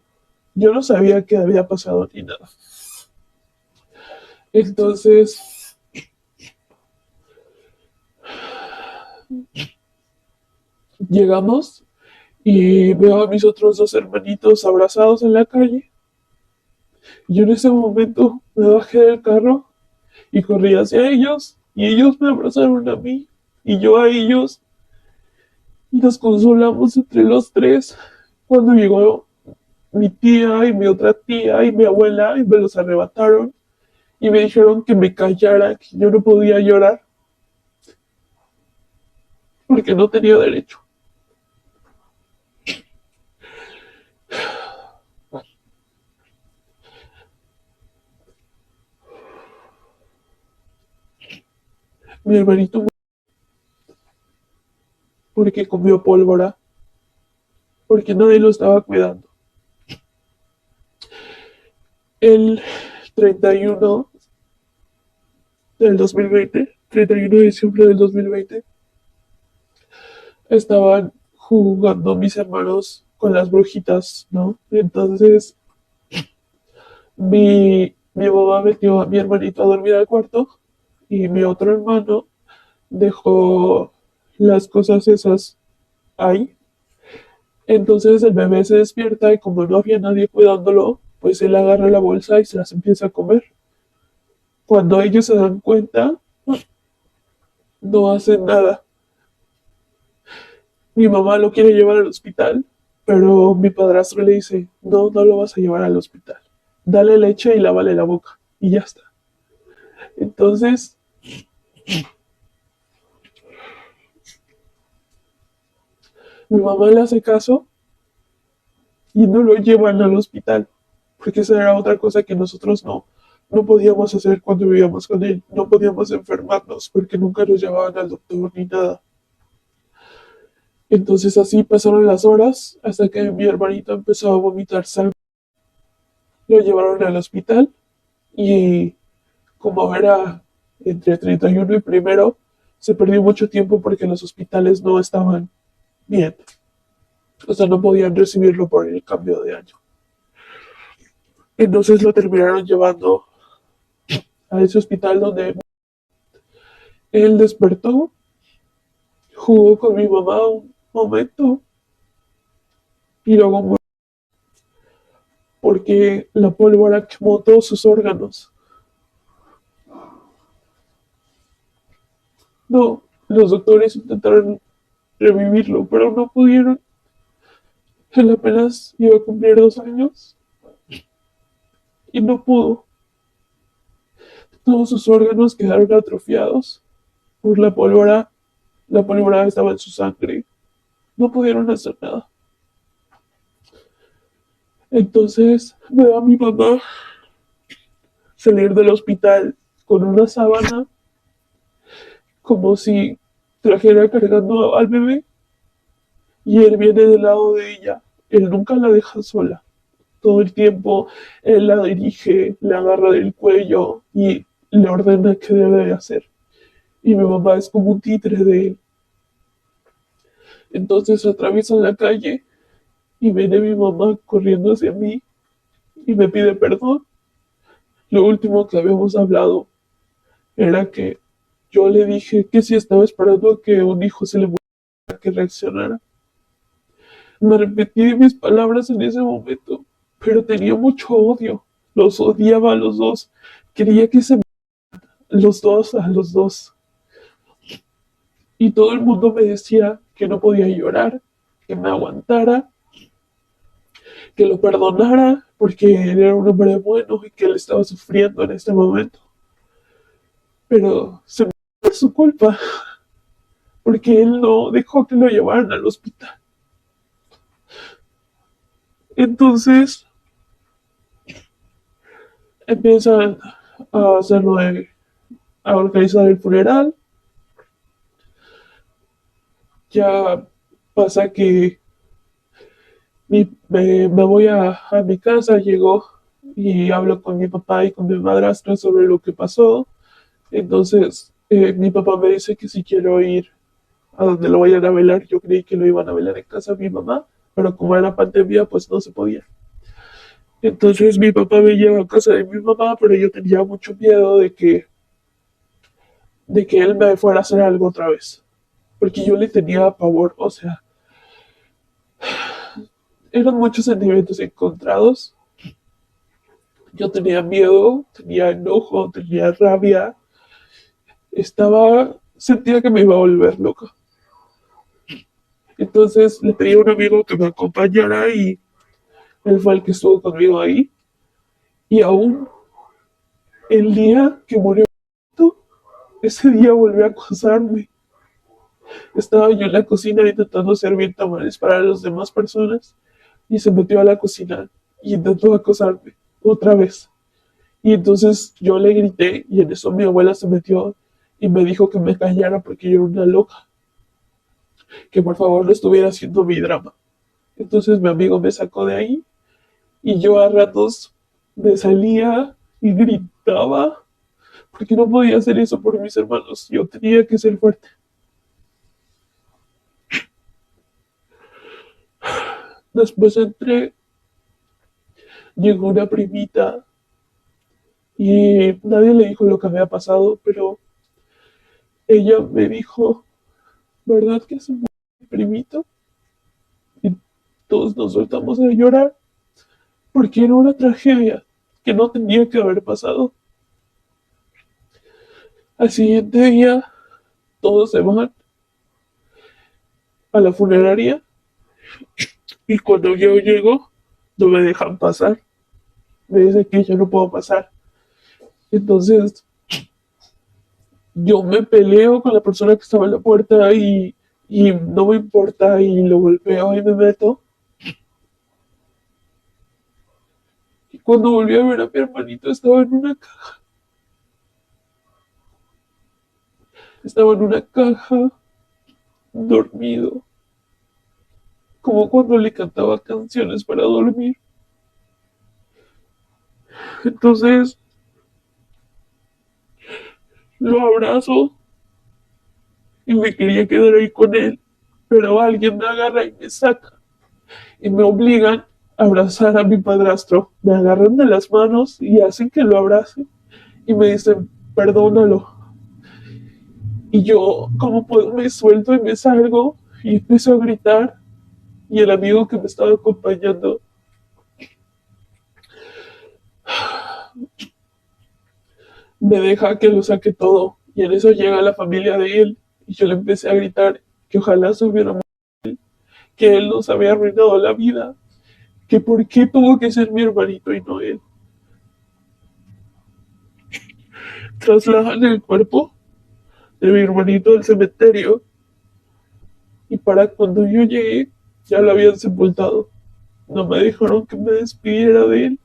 Yo no sabía qué había pasado ni nada. Entonces llegamos y veo a mis otros dos hermanitos abrazados en la calle. Yo en ese momento me bajé del carro y corrí hacia ellos y ellos me abrazaron a mí y yo a ellos y nos consolamos entre los tres cuando llegó mi tía y mi otra tía y mi abuela y me los arrebataron y me dijeron que me callara, que yo no podía llorar porque no tenía derecho. Mi hermanito porque comió pólvora, porque nadie lo estaba cuidando. El 31 del 2020, 31 de diciembre del 2020, estaban jugando mis hermanos con las brujitas, ¿no? Entonces mi mamá metió a mi hermanito a dormir al cuarto y mi otro hermano dejó las cosas esas ahí. Entonces el bebé se despierta y como no había nadie cuidándolo, pues él agarra la bolsa y se las empieza a comer. Cuando ellos se dan cuenta, no hacen nada. Mi mamá lo quiere llevar al hospital, pero mi padrastro le dice, no, no lo vas a llevar al hospital. Dale leche y lávale la boca. Y ya está. Entonces, mi mamá le hace caso y no lo llevan al hospital. Porque esa era otra cosa que nosotros no podíamos hacer cuando vivíamos con él. No podíamos enfermarnos porque nunca nos llevaban al doctor ni nada. Entonces así pasaron las horas hasta que mi hermanito empezó a vomitar sangre. Lo llevaron al hospital y como era entre 31 y primero, se perdió mucho tiempo porque los hospitales no estaban bien. O sea, no podían recibirlo por el cambio de año. Entonces lo terminaron llevando a ese hospital donde él despertó, jugó con mi mamá un momento y luego murió porque la pólvora quemó todos sus órganos. No, los doctores intentaron revivirlo, pero no pudieron. Él apenas iba a cumplir 2 años y no pudo. Todos sus órganos quedaron atrofiados por la pólvora. La pólvora estaba en su sangre. No pudieron hacer nada. Entonces veo a mi mamá salir del hospital con una sábana como si trajera cargando al bebé y él viene del lado de ella. Él nunca la deja sola. Todo el tiempo él la dirige, le agarra del cuello y le ordena qué debe de hacer. Y mi mamá es como un títere de él. Entonces atraviesan la calle y viene mi mamá corriendo hacia mí y me pide perdón. Lo último que habíamos hablado era que yo le dije que si estaba esperando a que un hijo se le muriera para que reaccionara. Me arrepentí de mis palabras en ese momento, pero tenía mucho odio. Los odiaba a los dos. Quería que se los dos a los dos. Y todo el mundo me decía que no podía llorar, que me aguantara, que lo perdonara, porque él era un hombre bueno y que él estaba sufriendo en este momento. Pero se me fue su culpa, porque él no dejó que lo llevaran al hospital. Entonces empiezan a hacerlo a organizar el funeral. Ya pasa que me voy a mi casa, llego y hablo con mi papá y con mi madrastra sobre lo que pasó. Entonces mi papá me dice que si quiero ir a donde lo vayan a velar, yo creí que lo iban a velar en casa de mi mamá, pero como era pandemia, pues no se podía. Entonces mi papá me lleva a casa de mi mamá, pero yo tenía mucho miedo de que él me fuera a hacer algo otra vez, porque yo le tenía pavor, o sea, eran muchos sentimientos encontrados. Yo tenía miedo, tenía enojo, tenía rabia, sentía que me iba a volver loca. Entonces le pedí a un amigo que me acompañara y él fue el que estuvo conmigo ahí. Y aún el día que murió, ese día volvió a acosarme. Estaba yo en la cocina intentando servir tamales para las demás personas y se metió a la cocina y intentó acosarme otra vez. Y entonces yo le grité y en eso mi abuela se metió y me dijo que me callara porque yo era una loca, que por favor no estuviera haciendo mi drama. Entonces mi amigo me sacó de ahí y yo a ratos me salía y gritaba porque no podía hacer eso por mis hermanos. Yo tenía que ser fuerte. Después entré, llegó una primita y nadie le dijo lo que había pasado, pero ella me dijo, ¿verdad que se murió mi primito? Y todos nos soltamos a llorar porque era una tragedia que no tenía que haber pasado. Al siguiente día, todos se van a la funeraria y cuando yo llego, no me dejan pasar. Me dicen que yo no puedo pasar. Entonces, yo me peleo con la persona que estaba en la puerta y no me importa y lo golpeo y me meto. Y cuando volví a ver a mi hermanito estaba en una caja, dormido, como cuando le cantaba canciones para dormir. Entonces lo abrazo y me quería quedar ahí con él, pero alguien me agarra y me saca y me obligan a abrazar a mi padrastro. Me agarran de las manos y hacen que lo abrace y me dicen, perdónalo. Y yo, como puedo, me suelto y me salgo y empiezo a gritar. Y el amigo que me estaba acompañando me deja que lo saque todo. Y en eso llega la familia de él. Y yo le empecé a gritar que ojalá se hubiera muerto, que él nos había arruinado la vida, que por qué tuvo que ser mi hermanito y no él. Trasladan el cuerpo de mi hermanito al cementerio y para cuando yo llegué ya lo habían sepultado. No me dejaron que me despidiera de él.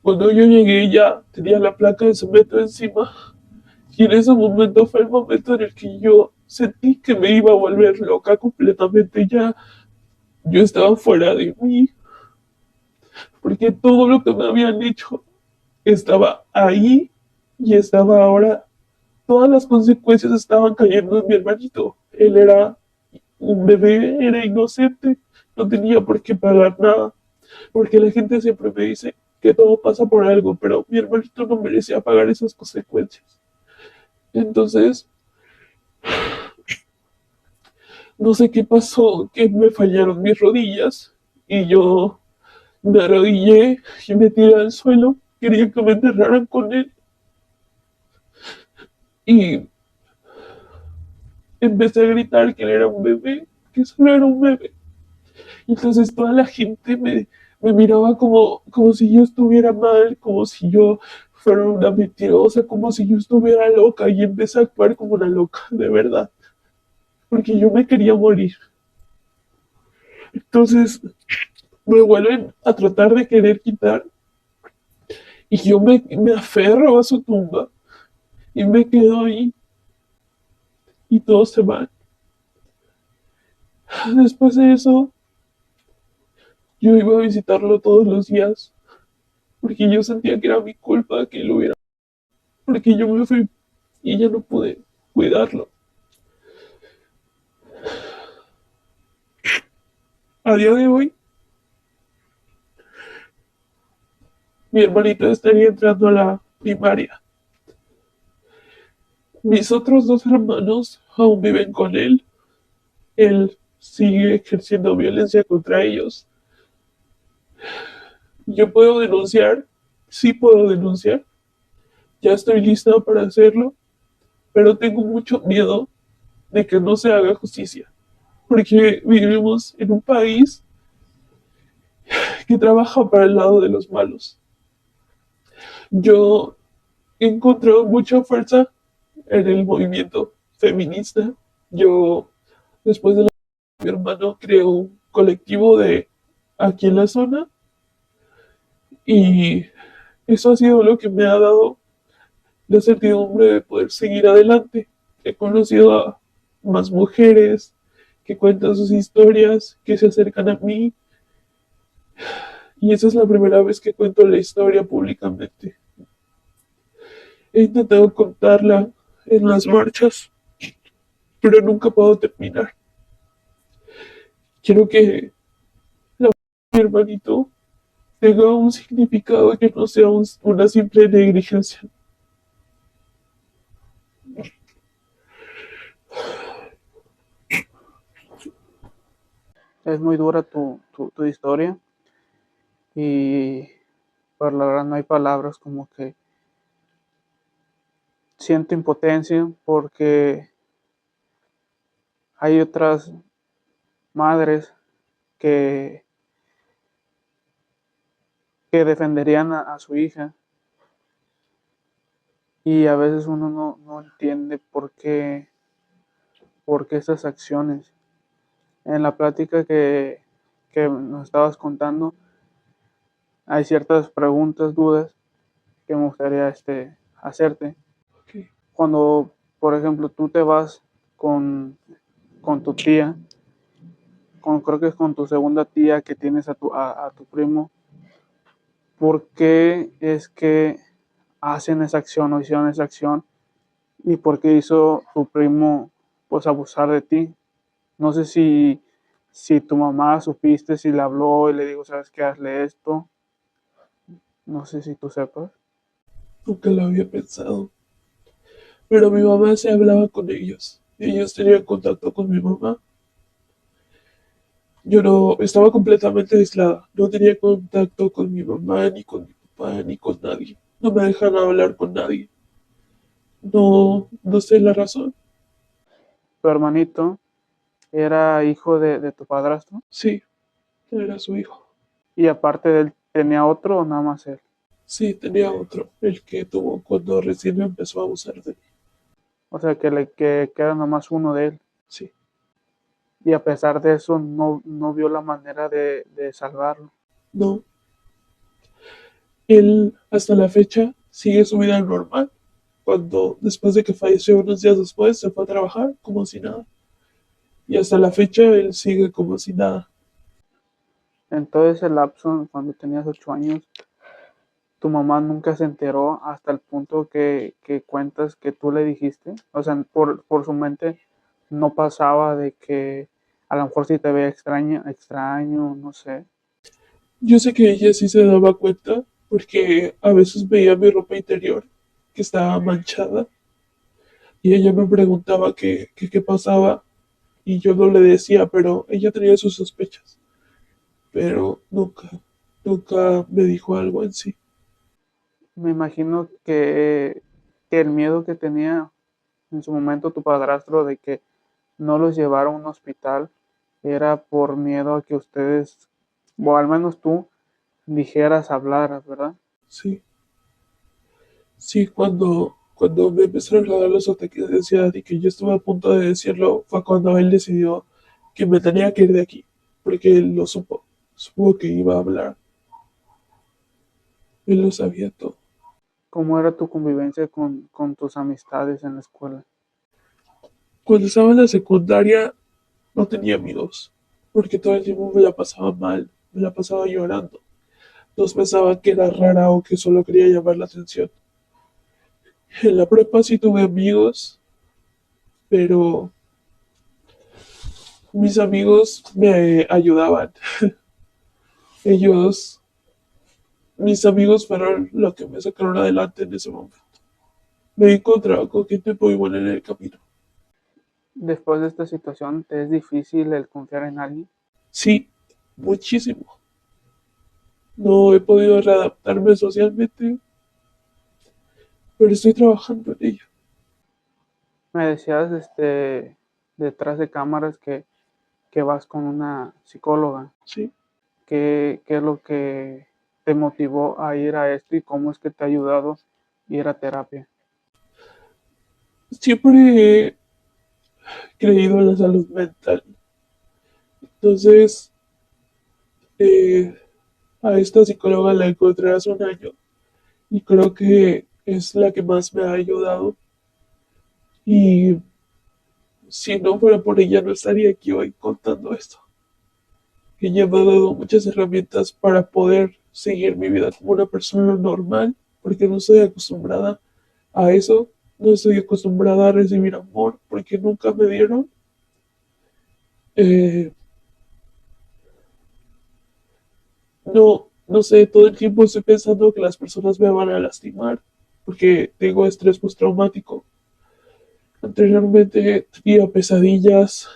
Cuando yo llegué ya tenía la placa de cemento encima y en ese momento fue el momento en el que yo sentí que me iba a volver loca completamente. Ya yo estaba fuera de mí porque todo lo que me habían hecho estaba ahí y estaba ahora. Todas las consecuencias estaban cayendo en mi hermanito. Él era un bebé, era inocente, no tenía por qué pagar nada. Porque la gente siempre me dice que todo pasa por algo, pero mi hermanito no merecía pagar esas consecuencias. Entonces, no sé qué pasó, que me fallaron mis rodillas y yo me arrodillé y me tiré al suelo. Quería que me enterraran con él y empecé a gritar que él era un bebé, que solo era un bebé. Y entonces toda la gente me miraba como si yo estuviera mal, como si yo fuera una mentirosa, como si yo estuviera loca y empecé a actuar como una loca, de verdad, porque yo me quería morir. Entonces me vuelven a tratar de querer quitar y yo me aferro a su tumba y me quedo ahí y todos se van. Después de eso, yo iba a visitarlo todos los días porque yo sentía que era mi culpa que lo hubiera, porque yo me fui y ya no pude cuidarlo. A día de hoy, mi hermanito estaría entrando a la primaria. Mis otros dos hermanos aún viven con él. Él sigue ejerciendo violencia contra ellos. Yo puedo denunciar, sí puedo denunciar. Ya estoy lista para hacerlo, pero tengo mucho miedo de que no se haga justicia. Porque vivimos en un país que trabaja para el lado de los malos. Yo he encontrado mucha fuerza en el movimiento feminista. Yo, después de mi hermano, creó un colectivo de aquí en la zona y eso ha sido lo que me ha dado la certidumbre de poder seguir adelante. He conocido a más mujeres que cuentan sus historias, que se acercan a mí y esa es la primera vez que cuento la historia públicamente. He intentado contarla en las marchas, pero nunca puedo terminar. Quiero que mi hermanito tenga un significado que no sea una simple negligencia. Es muy dura tu historia y por la verdad no hay palabras, como que siento impotencia porque hay otras madres que, que defenderían a su hija y a veces uno no entiende por qué esas acciones. En la plática que nos estabas contando hay ciertas preguntas, dudas que me gustaría hacerte. Ok. Cuando, por ejemplo, tú te vas con tu tía, creo que es con tu segunda tía que tienes a tu primo, ¿por qué es que hacen esa acción o hicieron esa acción? ¿Y por qué hizo tu primo pues abusar de ti? No sé si tu mamá supiste, si le habló y le digo, ¿sabes qué? Hazle esto. No sé si tú sepas. Nunca lo había pensado. Pero mi mamá se hablaba con ellos. Ellos tenían contacto con mi mamá. Yo no estaba completamente aislada. No tenía contacto con mi mamá, ni con mi papá, ni con nadie. No me dejan hablar con nadie. No, no sé la razón. Tu hermanito era hijo de tu padrastro Sí, era su hijo. y aparte de él tenía otro o nada más él. Sí, tenía otro, el que tuvo cuando recién empezó a abusar de mí. O sea que era nada más uno de él. Sí, Y a pesar de eso no vio la manera de salvarlo. no. Él hasta la fecha sigue su vida normal. Cuando después de que falleció unos días después se fue a trabajar como si nada. Y hasta la fecha él sigue como si nada. En todo ese lapso, cuando tenías 8 años, tu mamá nunca se enteró hasta el punto que cuentas que tú le dijiste. O sea, por su mente no pasaba de que a lo mejor si te veía extraño, no sé. Yo sé que ella sí se daba cuenta porque a veces veía mi ropa interior que estaba manchada y ella me preguntaba qué pasaba y yo no le decía, pero ella tenía sus sospechas, pero nunca me dijo algo en sí. Me imagino que el miedo que tenía en su momento tu padrastro de que no los llevara a un hospital era por miedo a que ustedes, o al menos tú, dijeras, hablaras, ¿verdad? Sí, sí, cuando me empezaron a dar los ataques de ansiedad y que yo estuve a punto de decirlo, fue cuando él decidió que me tenía que ir de aquí, porque él lo supo que iba a hablar, él lo sabía todo. ¿Cómo era tu convivencia con tus amistades en la escuela? Cuando estaba en la secundaria no tenía amigos, porque todo el tiempo me la pasaba mal, me la pasaba llorando. Todos pensaban que era rara o que solo quería llamar la atención. En la prepa sí tuve amigos, pero mis amigos me ayudaban. Ellos, mis amigos fueron los que me sacaron adelante en ese momento. Me he encontrado con gente muy buena en el camino. Después de esta situación, ¿te es difícil el confiar en alguien? Sí, muchísimo. No he podido readaptarme socialmente, pero estoy trabajando en ello. Me decías detrás de cámaras que vas con una psicóloga. Sí. ¿Qué es lo que te motivó a ir a esto y cómo es que te ha ayudado ir a terapia? Siempre he creído en la salud mental. Entonces, eh, a esta psicóloga la encontré hace un año y creo que es la que más me ha ayudado. Y si no fuera por ella, no estaría aquí hoy contando esto. Ella me ha dado muchas herramientas para poder seguir mi vida como una persona normal, porque no estoy acostumbrada a eso. No estoy acostumbrada a recibir amor porque nunca me dieron. Eh, no sé, todo el tiempo estoy pensando que las personas me van a lastimar porque tengo estrés postraumático. Anteriormente tenía pesadillas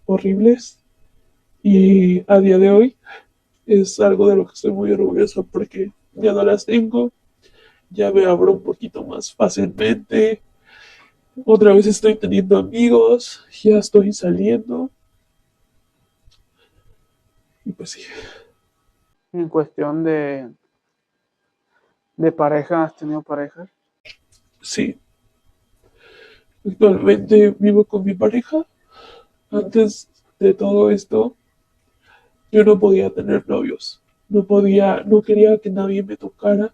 horribles Y a día de hoy es algo de lo que estoy muy orgulloso porque ya no las tengo, ya me abro un poquito más fácilmente, otra vez estoy teniendo amigos, ya estoy saliendo y pues sí, En cuestión de pareja, ¿has tenido pareja? sí. Actualmente vivo con mi pareja. Antes de todo esto, yo no podía tener novios. No podía, no quería que nadie me tocara,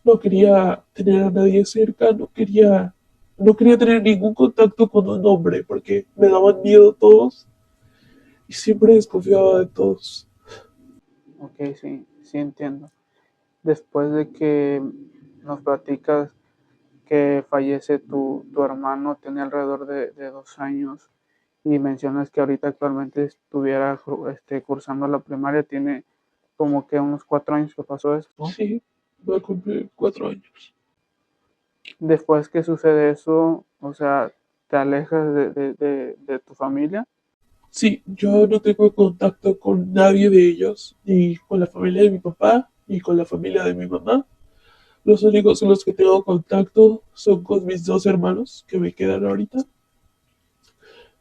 no quería tener a nadie cerca, no quería tener ningún contacto con un hombre porque me daban miedo todos y siempre desconfiaba de todos. Ok, sí, sí entiendo. Después de que nos platicas que fallece tu hermano, tenía alrededor de 2 años, y mencionas que ahorita actualmente estuviera cursando la primaria, tiene como que unos 4 años que pasó esto. Sí, va a cumplir 4 años. Después que sucede eso, o sea, te alejas de tu familia. Sí, yo no tengo contacto con nadie de ellos, ni con la familia de mi papá, ni con la familia de mi mamá. Los únicos con los que tengo contacto son con mis dos hermanos que me quedan ahorita.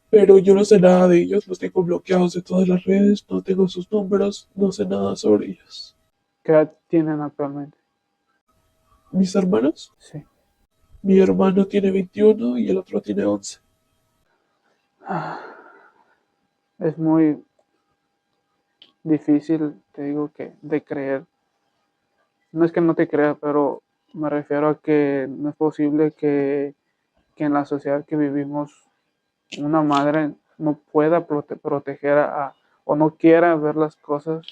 Pero yo no sé nada de ellos, los tengo bloqueados de todas las redes, no tengo sus números, no sé nada sobre ellos. ¿Qué edad tienen actualmente? Mis hermanos, Sí. mi hermano tiene 21 y el otro tiene 11. Es muy difícil, te digo, que de creer. No es que no te crea, pero me refiero a que no es posible que en la sociedad que vivimos una madre no pueda proteger o no quiera ver las cosas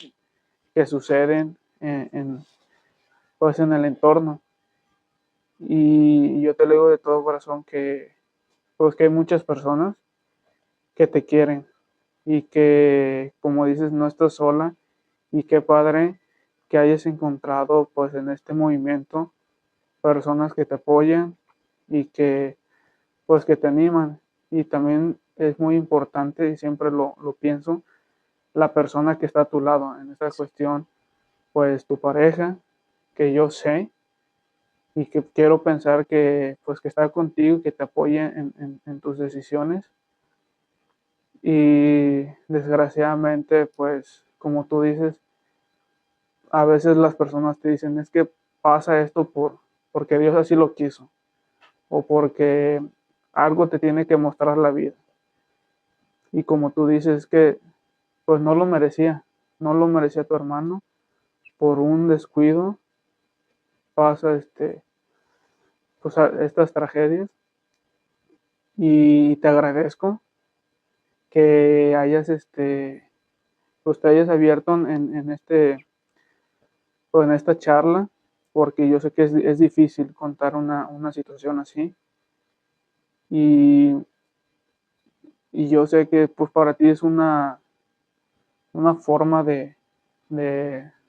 que suceden pues en el entorno. Y yo te lo digo de todo corazón que pues que hay muchas personas que te quieren y que, como dices, no estás sola, y qué padre que hayas encontrado pues en este movimiento personas que te apoyan y que pues que te animan. Y también es muy importante, y siempre lo pienso, la persona que está a tu lado en esta cuestión, pues tu pareja, que yo sé y que quiero pensar que pues que está contigo, que te apoya en tus decisiones. Y desgraciadamente, pues como tú dices, a veces las personas te dicen es que pasa esto porque Dios así lo quiso, o porque algo te tiene que mostrar la vida. Y como tú dices que pues no lo merecía, no lo merecía tu hermano, por un descuido pasa pues estas tragedias. Y te agradezco que hayas pues te hayas abierto en esta charla, porque yo sé que es difícil contar una situación así. Y, y yo sé que pues para ti es una forma de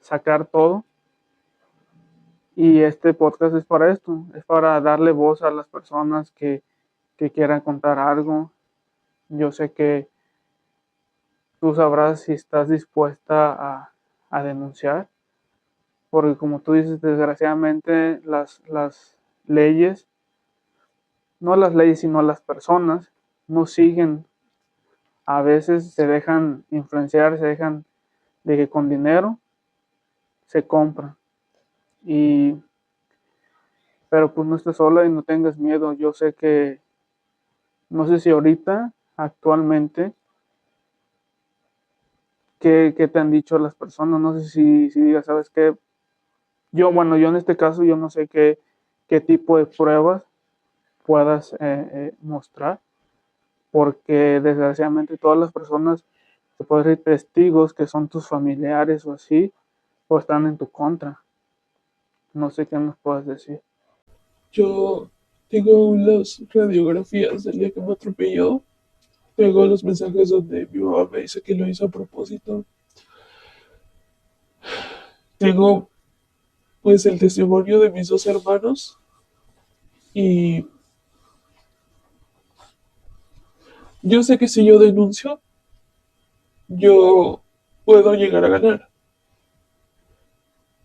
sacar todo. Y este podcast es para esto, es para darle voz a las personas que quieran contar algo. Yo sé que tú sabrás si estás dispuesta a denunciar, porque como tú dices, desgraciadamente las leyes, no las leyes, sino las personas, no siguen, a veces se dejan influenciar, se dejan de que con dinero se compra. Y, pero pues no estés sola y no tengas miedo. Yo sé que, no sé si ahorita, actualmente, qué te han dicho las personas, no sé si digas, ¿sabes qué? Bueno, yo en este caso, yo no sé qué tipo de pruebas puedas mostrar, porque desgraciadamente todas las personas, se puede decir testigos que son tus familiares o así, o están en tu contra. No sé qué nos puedes decir. Yo tengo las radiografías del día que me atropelló, tengo los mensajes donde mi mamá me dice que lo hizo a propósito, tengo pues el testimonio de mis dos hermanos y yo sé que si yo denuncio, yo puedo llegar a ganar.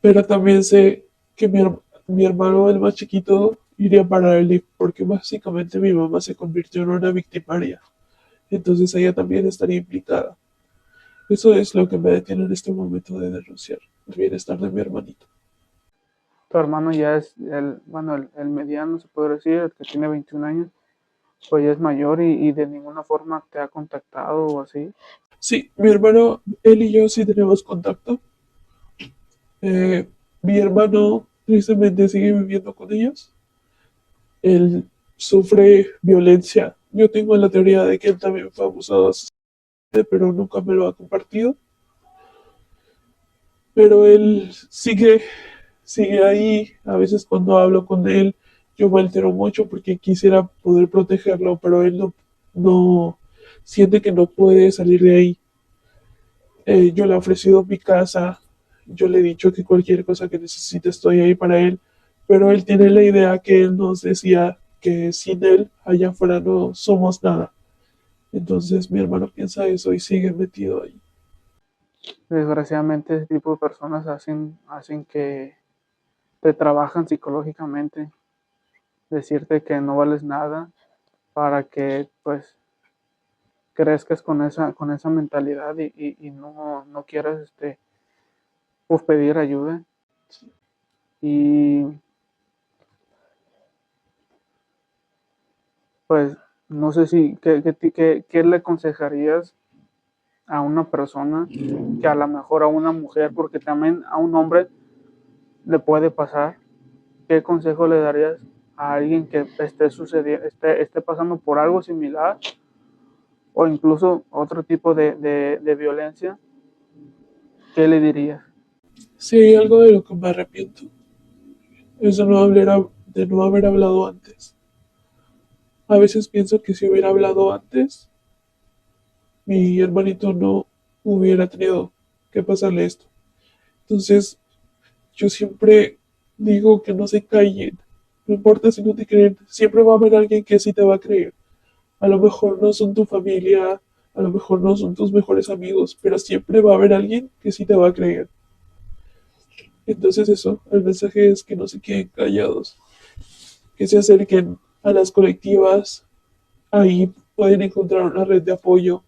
Pero también sé que mi hermano, el más chiquito, iría a parar el lift porque básicamente mi mamá se convirtió en una victimaria. Entonces ella también estaría implicada. Eso es lo que me detiene en este momento de denunciar el bienestar de mi hermanito. Tu hermano ya es bueno, el mediano, se puede decir, el que tiene 21 años, pues ya es mayor y de ninguna forma te ha contactado o así. Sí, mi hermano, él y yo sí tenemos contacto. Mi hermano tristemente sigue viviendo con ellos. Él sufre violencia. Yo tengo la teoría de que él también fue abusado sexualmente, pero nunca me lo ha compartido. Pero él sigue ahí. A veces cuando hablo con él, yo me altero mucho porque quisiera poder protegerlo, pero él no siente que no puede salir de ahí. Yo le he ofrecido mi casa, yo le he dicho que cualquier cosa que necesite estoy ahí para él, pero él tiene la idea que él nos decía que sin él allá afuera no somos nada. Entonces mi hermano piensa eso y sigue metido ahí. Desgraciadamente ese tipo de personas hacen que te trabajan psicológicamente, decirte que no vales nada para que pues crezcas con esa mentalidad y no quieras pues pedir ayuda. Y pues no sé si, ¿qué le aconsejarías a una persona que a lo mejor a una mujer, porque también a un hombre le puede pasar? ¿Qué consejo le darías a alguien que esté pasando por algo similar o incluso otro tipo de violencia? ¿Qué le dirías? Si hay algo de lo que me arrepiento, es de no haber hablado antes. A veces pienso que si hubiera hablado antes, mi hermanito no hubiera tenido que pasarle esto. Entonces, yo siempre digo que no se callen. No importa si no te creen, siempre va a haber alguien que sí te va a creer. A lo mejor no son tu familia, a lo mejor no son tus mejores amigos, pero siempre va a haber alguien que sí te va a creer. Entonces eso, el mensaje es que no se queden callados, que se acerquen a las colectivas, ahí pueden encontrar una red de apoyo,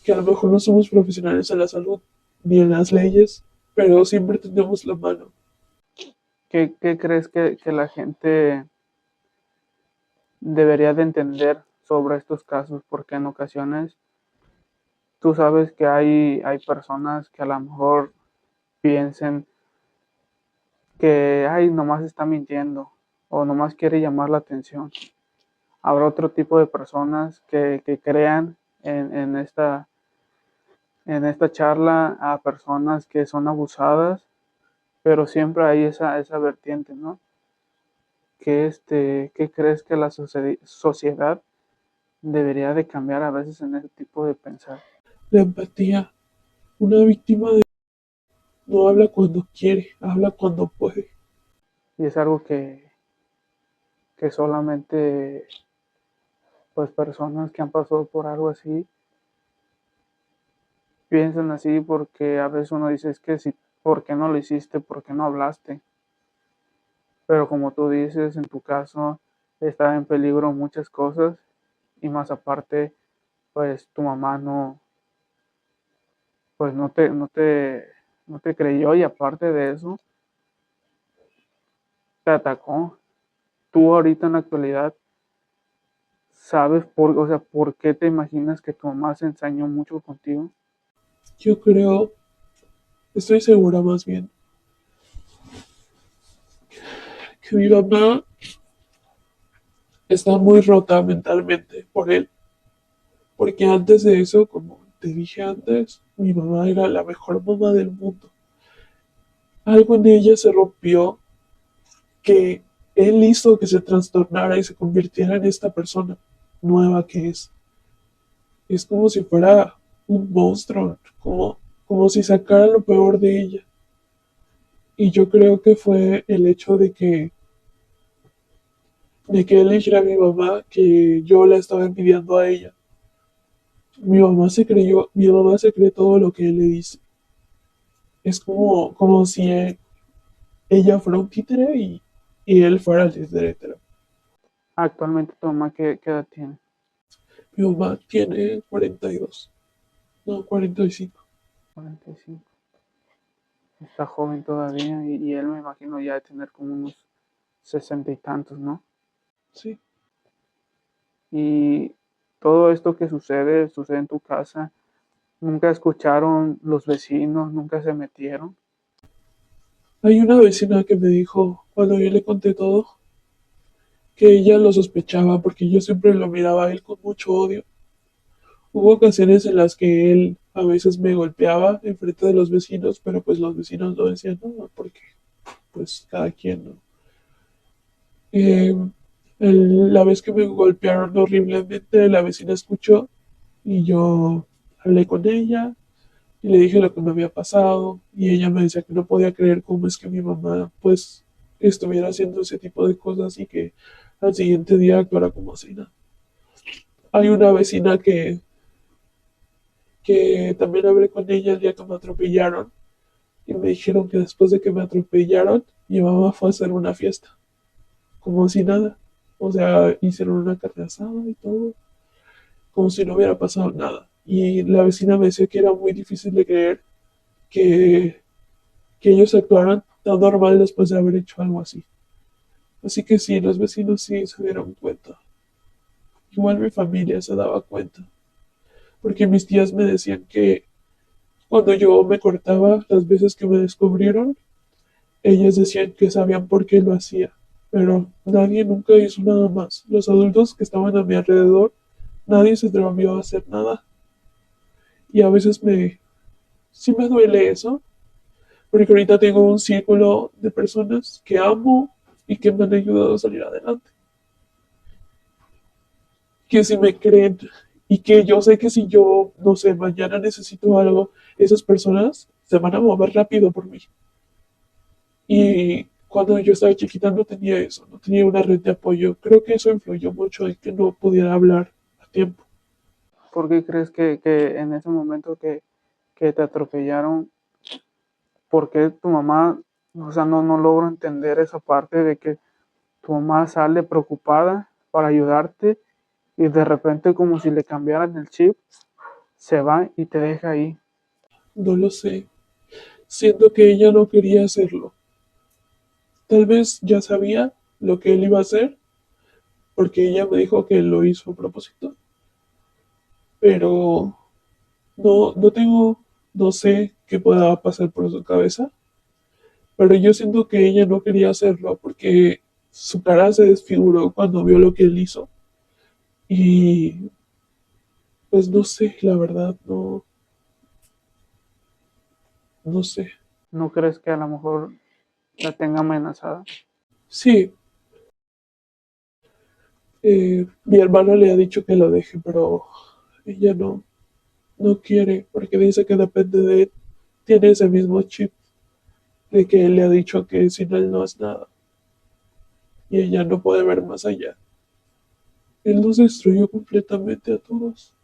que a lo mejor no somos profesionales en la salud ni en las leyes, pero siempre tenemos la mano. ¿Qué crees que la gente debería de entender sobre estos casos? Porque en ocasiones tú sabes que hay personas que a lo mejor piensen que, ay, nomás está mintiendo o nomás quiere llamar la atención. Habrá otro tipo de personas que crean en esta charla a personas que son abusadas, pero siempre hay esa vertiente, ¿no? ¿Qué crees que la sociedad debería de cambiar a veces en ese tipo de pensar? La empatía. Una víctima no habla cuando quiere, habla cuando puede. Y es algo que solamente pues personas que han pasado por algo así piensan así, porque a veces uno dice, es que si, ¿por qué no lo hiciste? ¿Por qué no hablaste? Pero como tú dices, en tu caso está en peligro muchas cosas y más aparte, pues tu mamá pues no te creyó y aparte de eso, te atacó. Tú ahorita en la actualidad sabes o sea, por qué te imaginas que tu mamá se ensañó mucho contigo. Yo creo, estoy segura más bien, que mi mamá está muy rota mentalmente por él. Porque antes de eso, como te dije antes, mi mamá era la mejor mamá del mundo. Algo en ella se rompió que él hizo que se trastornara y se convirtiera en esta persona nueva que es. Es como si fuera un monstruo, como si sacara lo peor de ella. Y yo creo que fue el hecho de que él dijera a mi mamá que yo la estaba envidiando a ella. Mi mamá se cree todo lo que él le dice. Es como si ella fuera un títere y él fuera el títere. Actualmente tu mamá, ¿qué edad tiene? Mi mamá tiene 42, no, 45. 45. Está joven todavía y él me imagino ya de tener como unos 60 y tantos, ¿no? Sí. Y todo esto que sucede en tu casa, nunca escucharon los vecinos, nunca se metieron. Hay una vecina que me dijo, cuando yo le conté todo, que ella lo sospechaba porque yo siempre lo miraba a él con mucho odio. Hubo ocasiones en las que él a veces me golpeaba enfrente de los vecinos, pero pues los vecinos no decían nada porque pues cada quien, ¿no? Eh, la vez que me golpearon horriblemente, la vecina escuchó y yo hablé con ella y le dije lo que me había pasado y ella me decía que no podía creer cómo es que mi mamá pues estuviera haciendo ese tipo de cosas y que al siguiente día actuara como si nada. Hay una vecina que también hablé con ella el día que me atropellaron y me dijeron que después de que me atropellaron mi mamá fue a hacer una fiesta, como si nada. O sea, hicieron una carne asada y todo, como si no hubiera pasado nada. Y la vecina me decía que era muy difícil de creer que, que ellos actuaran tan normal después de haber hecho algo así. Así que sí, los vecinos sí se dieron cuenta. Igual mi familia se daba cuenta. Porque mis tías me decían que cuando yo me cortaba, las veces que me descubrieron, ellas decían que sabían por qué lo hacía. Pero nadie nunca hizo nada más. Los adultos que estaban a mi alrededor, nadie se atrevió a hacer nada. Y a veces sí me duele eso, porque ahorita tengo un círculo de personas que amo y que me han ayudado a salir adelante. Que si me creen y que yo sé que si yo, no sé, mañana necesito algo, esas personas se van a mover rápido por mí. Y cuando yo estaba chiquita no tenía eso, no tenía una red de apoyo. Creo que eso influyó mucho en que no pudiera hablar a tiempo. ¿Por qué crees que en ese momento que te atropellaron, por qué tu mamá, o sea, no logro entender esa parte de que tu mamá sale preocupada para ayudarte y de repente como si le cambiaran el chip, se va y te deja ahí? No lo sé. Siento que ella no quería hacerlo. Tal vez ya sabía lo que él iba a hacer, porque ella me dijo que lo hizo a propósito. Pero no sé qué pueda pasar por su cabeza. Pero yo siento que ella no quería hacerlo porque su cara se desfiguró cuando vio lo que él hizo. Y pues no sé, la verdad, no sé. ¿No crees que a lo mejor la tenga amenazada? Sí, mi hermano le ha dicho que lo deje, pero ella no quiere porque dice que depende de él. Tiene ese mismo chip de que él le ha dicho que sin él no es nada y ella no puede ver más allá. Él nos destruyó completamente a todos.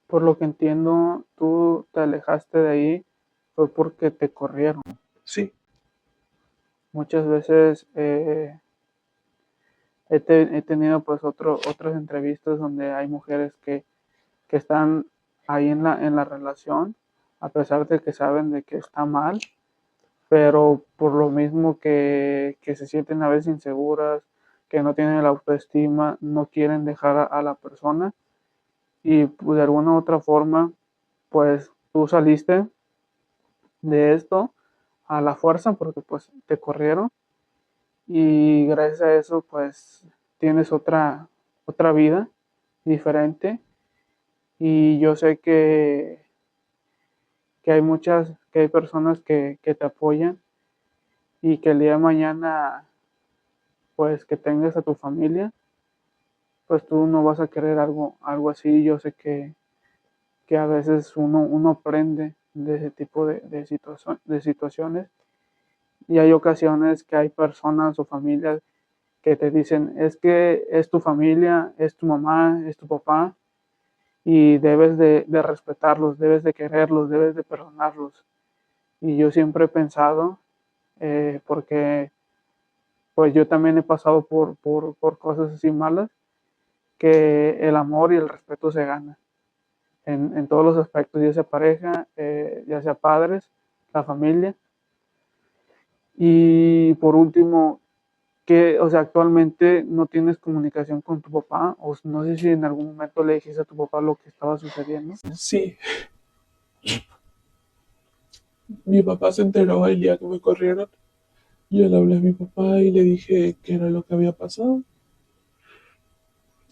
Por lo que entiendo, tú te alejaste de ahí fue porque te corrieron. Sí, Muchas veces he tenido pues otras entrevistas donde hay mujeres que están ahí en la relación, a pesar de que saben de que está mal, pero por lo mismo que se sienten a veces inseguras, que no tienen la autoestima, no quieren dejar a la persona y pues, de alguna u otra forma, pues tú saliste de esto a la fuerza porque pues te corrieron y gracias a eso pues tienes otra vida diferente y yo sé que hay que hay personas que te apoyan y que el día de mañana pues que tengas a tu familia, pues tú no vas a querer algo así. Yo sé que a veces uno aprende de ese tipo de situaciones y hay ocasiones que hay personas o familias que te dicen, es que es tu familia, es tu mamá, es tu papá, y debes de respetarlos, debes de quererlos, debes de perdonarlos. Y yo siempre he pensado, porque pues yo también he pasado por cosas así malas, que el amor y el respeto se ganan en todos los aspectos, ya sea pareja, ya sea padres, la familia. Y por último, que, o sea, actualmente no tienes comunicación con tu papá, o no sé si en algún momento le dijiste a tu papá lo que estaba sucediendo. Sí, mi papá se enteró el día que me corrieron. Yo le hablé a mi papá y le dije qué era lo que había pasado,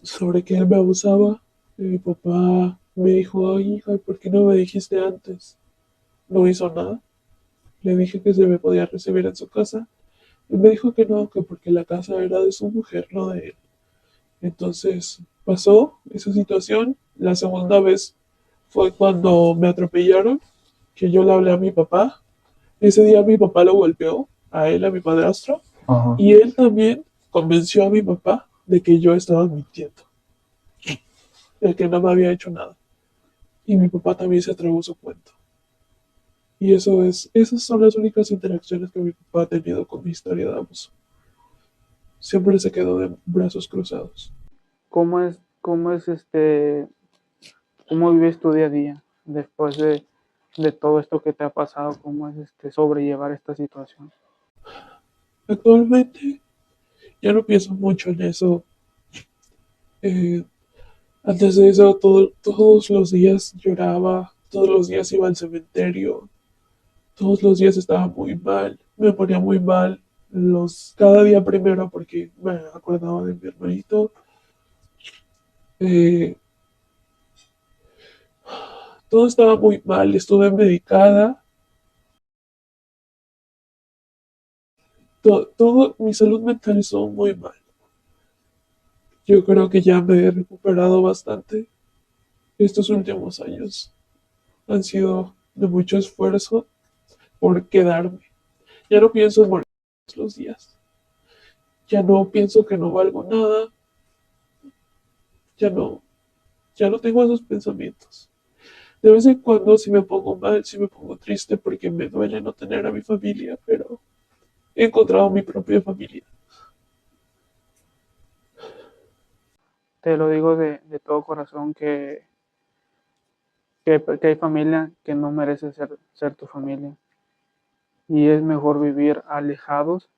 sobre que él me abusaba. Y mi papá me dijo, ay, hija, ¿por qué no me dijiste antes? No hizo nada. Le dije que se me podía recibir en su casa. Y me dijo que no, que porque la casa era de su mujer, no de él. Entonces pasó esa situación. La segunda vez fue cuando me atropellaron, que yo le hablé a mi papá. Ese día mi papá lo golpeó, a él, a mi padrastro, Ajá. y él también convenció a mi papá de que yo estaba mintiendo, de que no me había hecho nada. Y mi papá también se tragó su cuento. Y esas son las únicas interacciones que mi papá ha tenido con mi historia de abuso. Siempre se quedó de brazos cruzados. ¿Cómo es cómo vives tu día a día después de todo esto que te ha pasado? ¿Cómo es sobrellevar esta situación? Actualmente ya no pienso mucho en eso. Eh, Antes de eso, todos los días lloraba, todos los días iba al cementerio, todos los días estaba muy mal, me ponía muy mal, cada día primero porque me acordaba de mi hermanito. Eh, Todo estaba muy mal, estuve medicada, mi salud mental estuvo muy mal. Yo creo que ya me he recuperado bastante. Estos últimos años han sido de mucho esfuerzo por quedarme. Ya no pienso en morir todos los días. Ya no pienso que no valgo nada. Ya no, ya no tengo esos pensamientos. De vez en cuando si me pongo mal, si me pongo triste porque me duele no tener a mi familia, pero he encontrado mi propia familia. Te lo digo de todo corazón que hay familia que no merece ser tu familia. Y es mejor vivir alejados.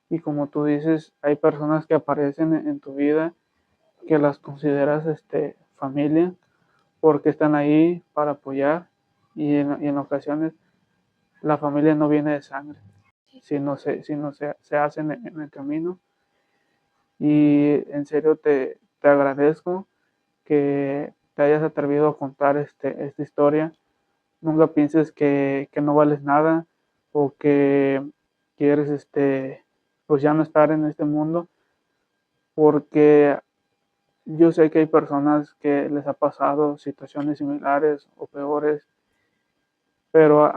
Y como tú dices, hay personas que aparecen en tu vida que las consideras familia porque están ahí para apoyar y en ocasiones la familia no viene de sangre, sino se hace en el camino. Y en serio te agradezco que te hayas atrevido a contar esta historia. Nunca pienses que no vales nada o que quieres pues ya no estar en este mundo, porque yo sé que hay personas que les ha pasado situaciones similares o peores, pero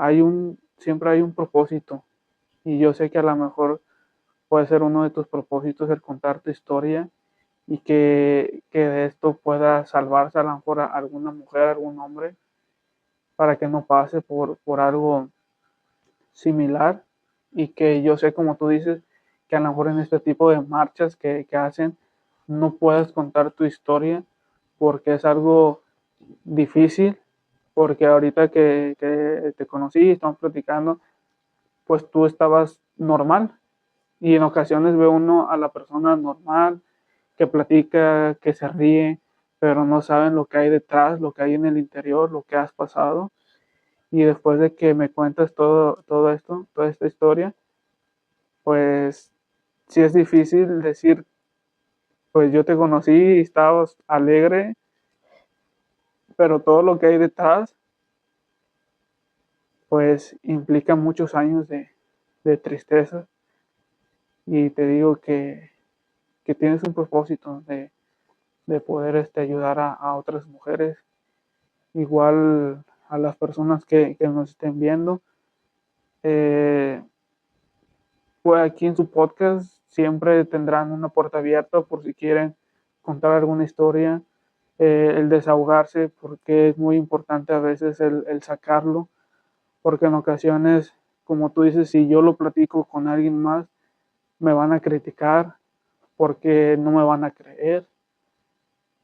siempre hay un propósito. Y yo sé que a lo mejor puede ser uno de tus propósitos el contar tu historia y que de esto pueda salvarse a lo mejor a alguna mujer, algún hombre, para que no pase por algo similar. Y que yo sé, como tú dices, que a lo mejor en este tipo de marchas que hacen no puedas contar tu historia porque es algo difícil, porque ahorita que te conocí, estamos platicando, pues tú estabas normal y en ocasiones ve uno a la persona normal que platica, que se ríe, pero no saben lo que hay detrás, lo que hay en el interior, lo que has pasado. Y después de que me cuentas todo esto, toda esta historia, pues sí es difícil decir, pues yo te conocí y estabas alegre, pero todo lo que hay detrás, pues implica muchos años de tristeza. Y te digo que tienes un propósito de poder ayudar a otras mujeres, igual a las personas que nos estén viendo. Eh, pues aquí en su podcast siempre tendrán una puerta abierta por si quieren contar alguna historia el desahogarse, porque es muy importante a veces el sacarlo, porque en ocasiones, como tú dices, si yo lo platico con alguien más, me van a criticar porque no me van a creer.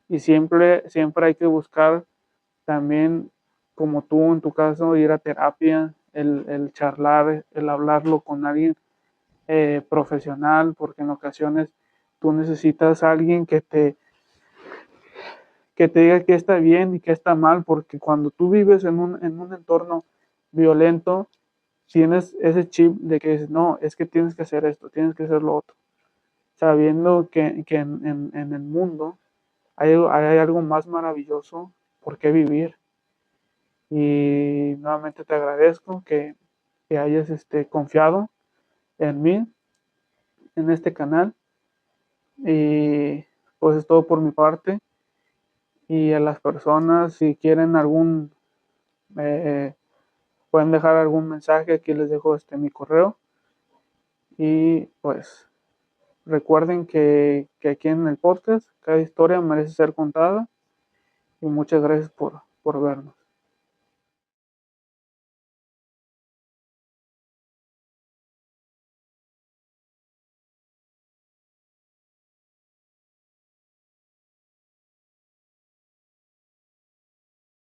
Y siempre hay que buscar también, como tú en tu caso, ir a terapia, el charlar, el hablarlo con alguien profesional, porque en ocasiones tú necesitas a alguien que te diga qué está bien y qué está mal, porque cuando tú vives en un entorno violento, tienes ese chip de que dices, no, es que tienes que hacer esto, tienes que hacer lo otro, sabiendo que en el mundo hay algo más maravilloso por qué vivir. Y nuevamente te agradezco que hayas confiado en mí, en este canal. Y pues es todo por mi parte. Y a las personas, si quieren eh, pueden dejar algún mensaje, aquí les dejo mi correo. Y pues recuerden que aquí en el podcast cada historia merece ser contada. Y muchas gracias por vernos.